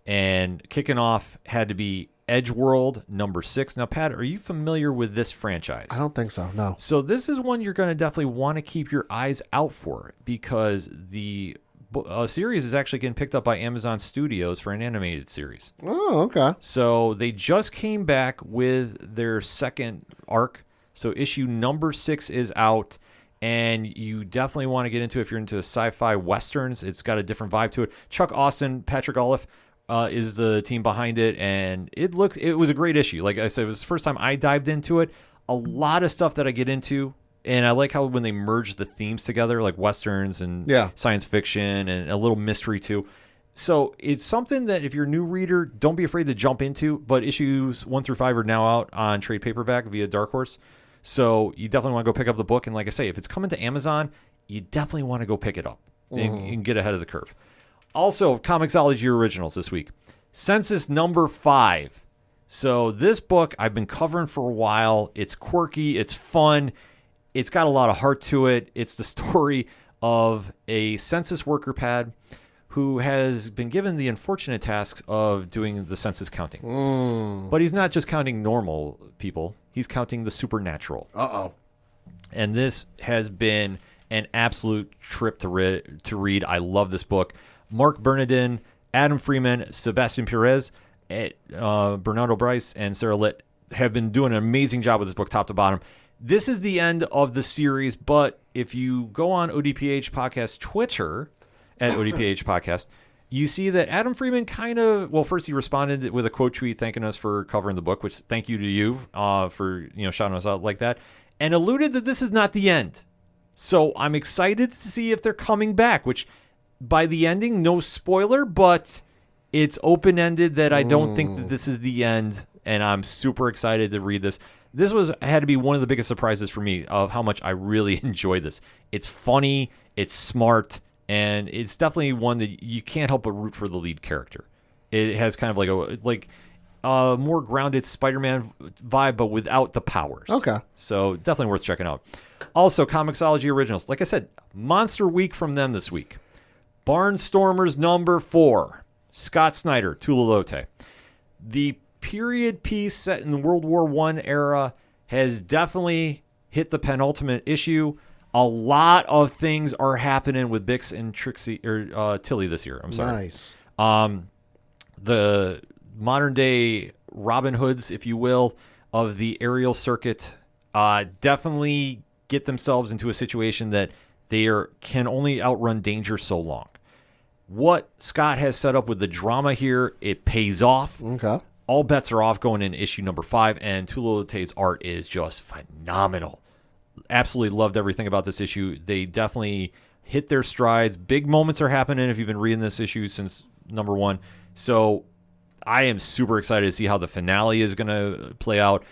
and kicking off had to be Edgeworld number 6. Now, Pat, are you familiar with this franchise? I don't think so, no. So this is one you're going to definitely want to keep your eyes out for because the series is actually getting picked up by Amazon Studios for an animated series. Oh, okay. So they just came back with their second arc. So issue number 6 is out, and you definitely want to get into it if you're into sci-fi westerns. It's got a different vibe to it. Chuck Austin, Patrick Olive is the team behind it, and it was a great issue. Like I said, it was the first time I dived into it. A lot of stuff that I get into, and I like how when they merge the themes together, like westerns and science fiction and a little mystery too. So it's something that if you're a new reader, don't be afraid to jump into. But issues 1 through 5 are now out on trade paperback via Dark Horse. So you definitely want to go pick up the book. And like I say, if it's coming to Amazon, you definitely want to go pick it up and get ahead of the curve. Also, Comixology Originals this week. Census number 5. So this book I've been covering for a while. It's quirky. It's fun. It's got a lot of heart to it. It's the story of a census worker, Pad, who has been given the unfortunate task of doing the census counting. But he's not just counting normal people. He's counting the supernatural. Uh-oh. And this has been an absolute trip to read. I love this book. Mark Bernardin, Adam Freeman, Sebastian Perez, Bernardo Bryce, and Sarah Litt have been doing an amazing job with this book top to bottom. This is the end of the series, but if you go on ODPH Podcast Twitter at ODPH Podcast, you see that Adam Freeman first he responded with a quote tweet thanking us for covering the book, which thank you to you for shouting us out like that, and alluded that this is not the end. So I'm excited to see if they're coming back, which by the ending, no spoiler, but it's open-ended that I don't think that this is the end, and I'm super excited to read this. this had to be one of the biggest surprises for me of how much I really enjoy this. It's funny, it's smart, and it's definitely one that you can't help but root for the lead character. It has kind of like a more grounded Spider-Man vibe, but without the powers. Okay. So definitely worth checking out. Also, Comixology Originals. Like I said, Monster Week from them this week. Barnstormers number 4. Scott Snyder, Tula Lote. The period piece set in the World War I era has definitely hit the penultimate issue. A lot of things are happening with Bix and Trixie or Tilly this year. I'm sorry. Nice. The modern day Robin Hoods, if you will, of the aerial circuit definitely get themselves into a situation that they can only outrun danger so long. What Scott has set up with the drama here, it pays off. Okay. All bets are off going in issue number 5, and Tula Lote's art is just phenomenal. Absolutely loved everything about this issue. They definitely hit their strides. Big moments are happening if you've been reading this issue since number 1. So I am super excited to see how the finale is going to play out.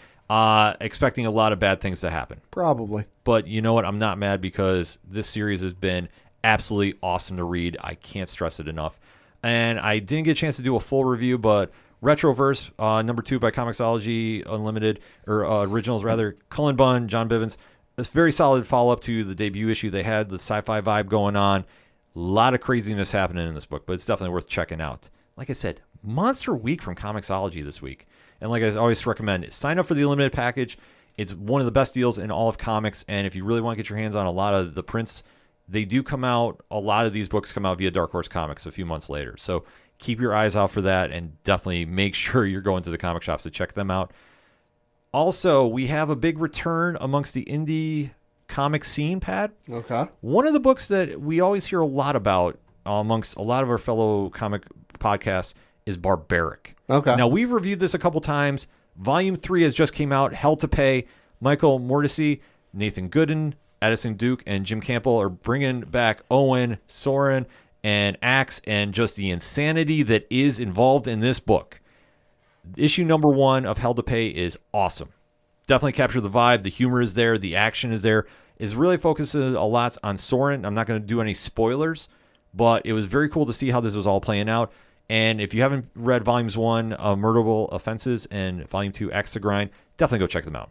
Expecting a lot of bad things to happen. Probably. But you know what? I'm not mad because this series has been absolutely awesome to read. I can't stress it enough. And I didn't get a chance to do a full review, but Retroverse, number 2 by Comixology Unlimited, or Originals rather, Cullen Bunn, John Bivens. It's a very solid follow-up to the debut issue. They had the sci-fi vibe going on. A lot of craziness happening in this book, but it's definitely worth checking out. Like I said, Monster Week from Comixology this week. And like I always recommend, sign up for the Unlimited package. It's one of the best deals in all of comics, and if you really want to get your hands on a lot of the prints, they do come out, a lot of these books come out via Dark Horse Comics a few months later. So keep your eyes out for that, and definitely make sure you're going to the comic shops to check them out. Also, we have a big return amongst the indie comic scene, Pat. Okay. One of the books that we always hear a lot about amongst a lot of our fellow comic podcasts is Barbaric. Okay. Now, we've reviewed this a couple times. Volume 3 has just came out. Hell to Pay. Michael Morrissey, Nathan Gooden, Addison Duke, and Jim Campbell are bringing back Owen, Soren, and Axe, and just the insanity that is involved in this book. Issue number 1 of Hell to Pay is awesome. Definitely captured the vibe. The humor is there. The action is there. It's really focused a lot on Soren. I'm not going to do any spoilers, but it was very cool to see how this was all playing out. And if you haven't read Volumes 1, Murderable Offenses, and Volume 2, Axe to Grind, definitely go check them out.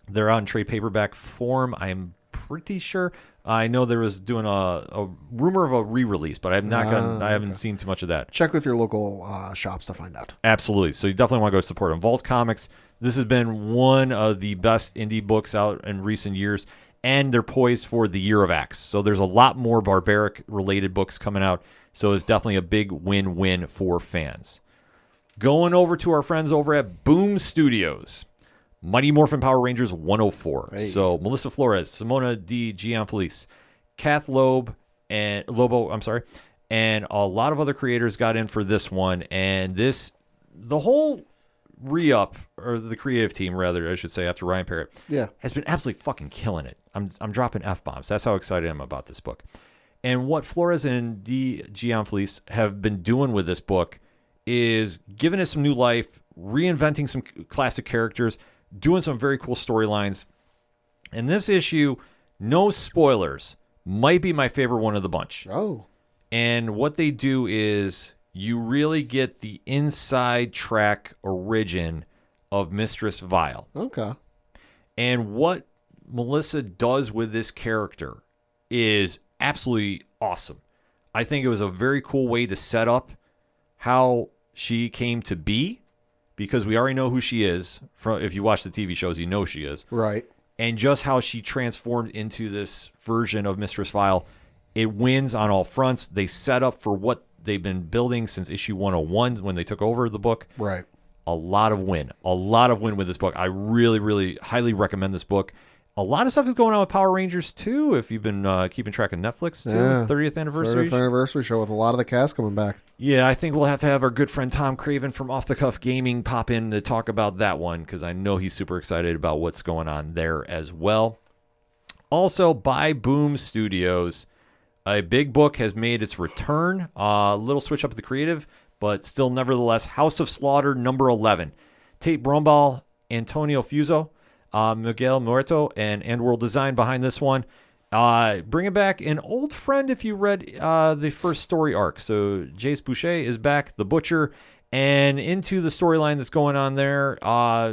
They're on trade paperback form, I'm pretty sure. I know there was doing a rumor of a re-release, but I haven't seen too much of that. Check with your local shops to find out. Absolutely. So you definitely want to go support them. Vault Comics, this has been one of the best indie books out in recent years, and they're poised for the Year of Axe. So there's a lot more Barbaric-related books coming out, so it's definitely a big win-win for fans. Going over to our friends over at Boom Studios. Mighty Morphin Power Rangers 104. Hey. So Melissa Flores, Simona D. Gianfelice, Kath Lobo, and a lot of other creators got in for this one. And the whole re-up, or the creative team, rather, I should say, after Ryan Parrott, has been absolutely fucking killing it. I'm dropping F-bombs. That's how excited I am about this book. And what Flores and D. Gianfelice have been doing with this book is giving it some new life, reinventing some classic characters, doing some very cool storylines. And this issue, no spoilers, might be my favorite one of the bunch. Oh. And what they do is you really get the inside track origin of Mistress Vile. Okay. And what Melissa does with this character is absolutely awesome. I think it was a very cool way to set up how she came to be, because we already know who she is. If you watch the TV shows, you know she is. Right. And just how she transformed into this version of Mistress Vile, it wins on all fronts. They set up for what they've been building since issue 101 when they took over the book. Right. A lot of win with this book. I really, really highly recommend this book. A lot of stuff is going on with Power Rangers, too, if you've been keeping track of Netflix, too. Yeah. 30th anniversary. 30th anniversary show with a lot of the cast coming back. Yeah, I think we'll have to have our good friend Tom Craven from Off the Cuff Gaming pop in to talk about that one, because I know he's super excited about what's going on there as well. Also, by Boom Studios, a big book has made its return. A little switch up of the creative, but still nevertheless, House of Slaughter number 11. Tate Brombal, Antonio Fuso, Miguel Muerto and World Design behind this one. Bringing back an old friend if you read the first story arc. So Jace Boucher is back, the Butcher, and into the storyline that's going on there,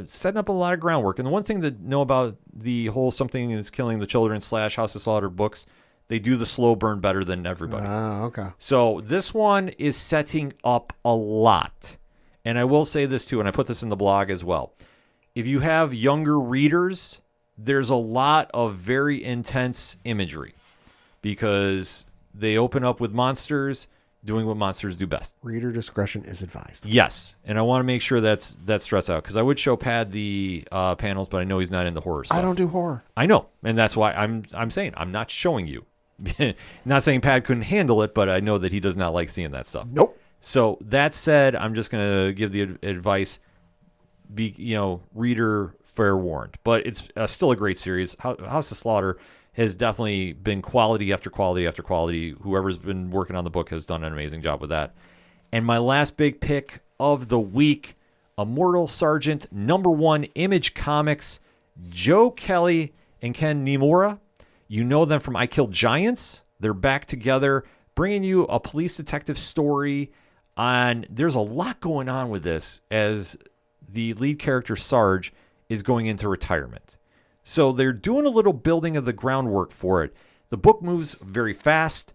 setting up a lot of groundwork. And the one thing to know about the whole Something is Killing the Children / House of Slaughter books, they do the slow burn better than everybody. Okay. So this one is setting up a lot. And I will say this too, and I put this in the blog as well. If you have younger readers, there's a lot of very intense imagery because they open up with monsters doing what monsters do best. Reader discretion is advised. Yes, and I want to make sure that's stressed out because I would show Pad the panels, but I know he's not into horror stuff. I don't do horror. I know, and that's why I'm saying I'm not showing you. Not saying Pad couldn't handle it, but I know that he does not like seeing that stuff. Nope. So that said, I'm just going to give the advice, reader fair warned. But it's still a great series. House of Slaughter has definitely been quality after quality after quality. Whoever's been working on the book has done an amazing job with that. And my last big pick of the week, Immortal Sergeant #1 Image Comics, Joe Kelly and Ken Nimura. You know them from I Killed Giants. They're back together, bringing you a police detective story. There's a lot going on with this as the lead character, Sarge, is going into retirement. So they're doing a little building of the groundwork for it. The book moves very fast.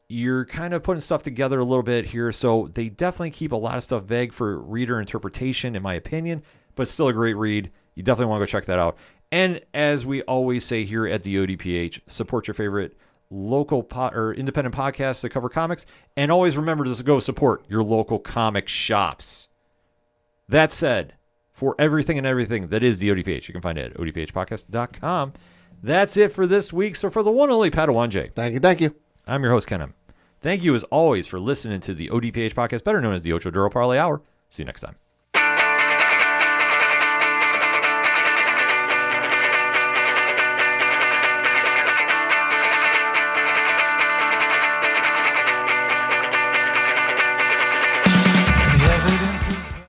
You're kind of putting stuff together a little bit here. So they definitely keep a lot of stuff vague for reader interpretation, in my opinion, but still a great read. You definitely want to go check that out. And as we always say here at the ODPH, support your favorite local or independent podcasts that cover comics. And always remember to go support your local comic shops. That said, for everything and everything that is the ODPH, you can find it at odphpodcast.com. That's it for this week. So for the one and only Padawan J. Thank you. I'm your host, Ken M. Thank you as always for listening to the ODPH podcast, better known as the Ocho Duro Parlay Hour. See you next time.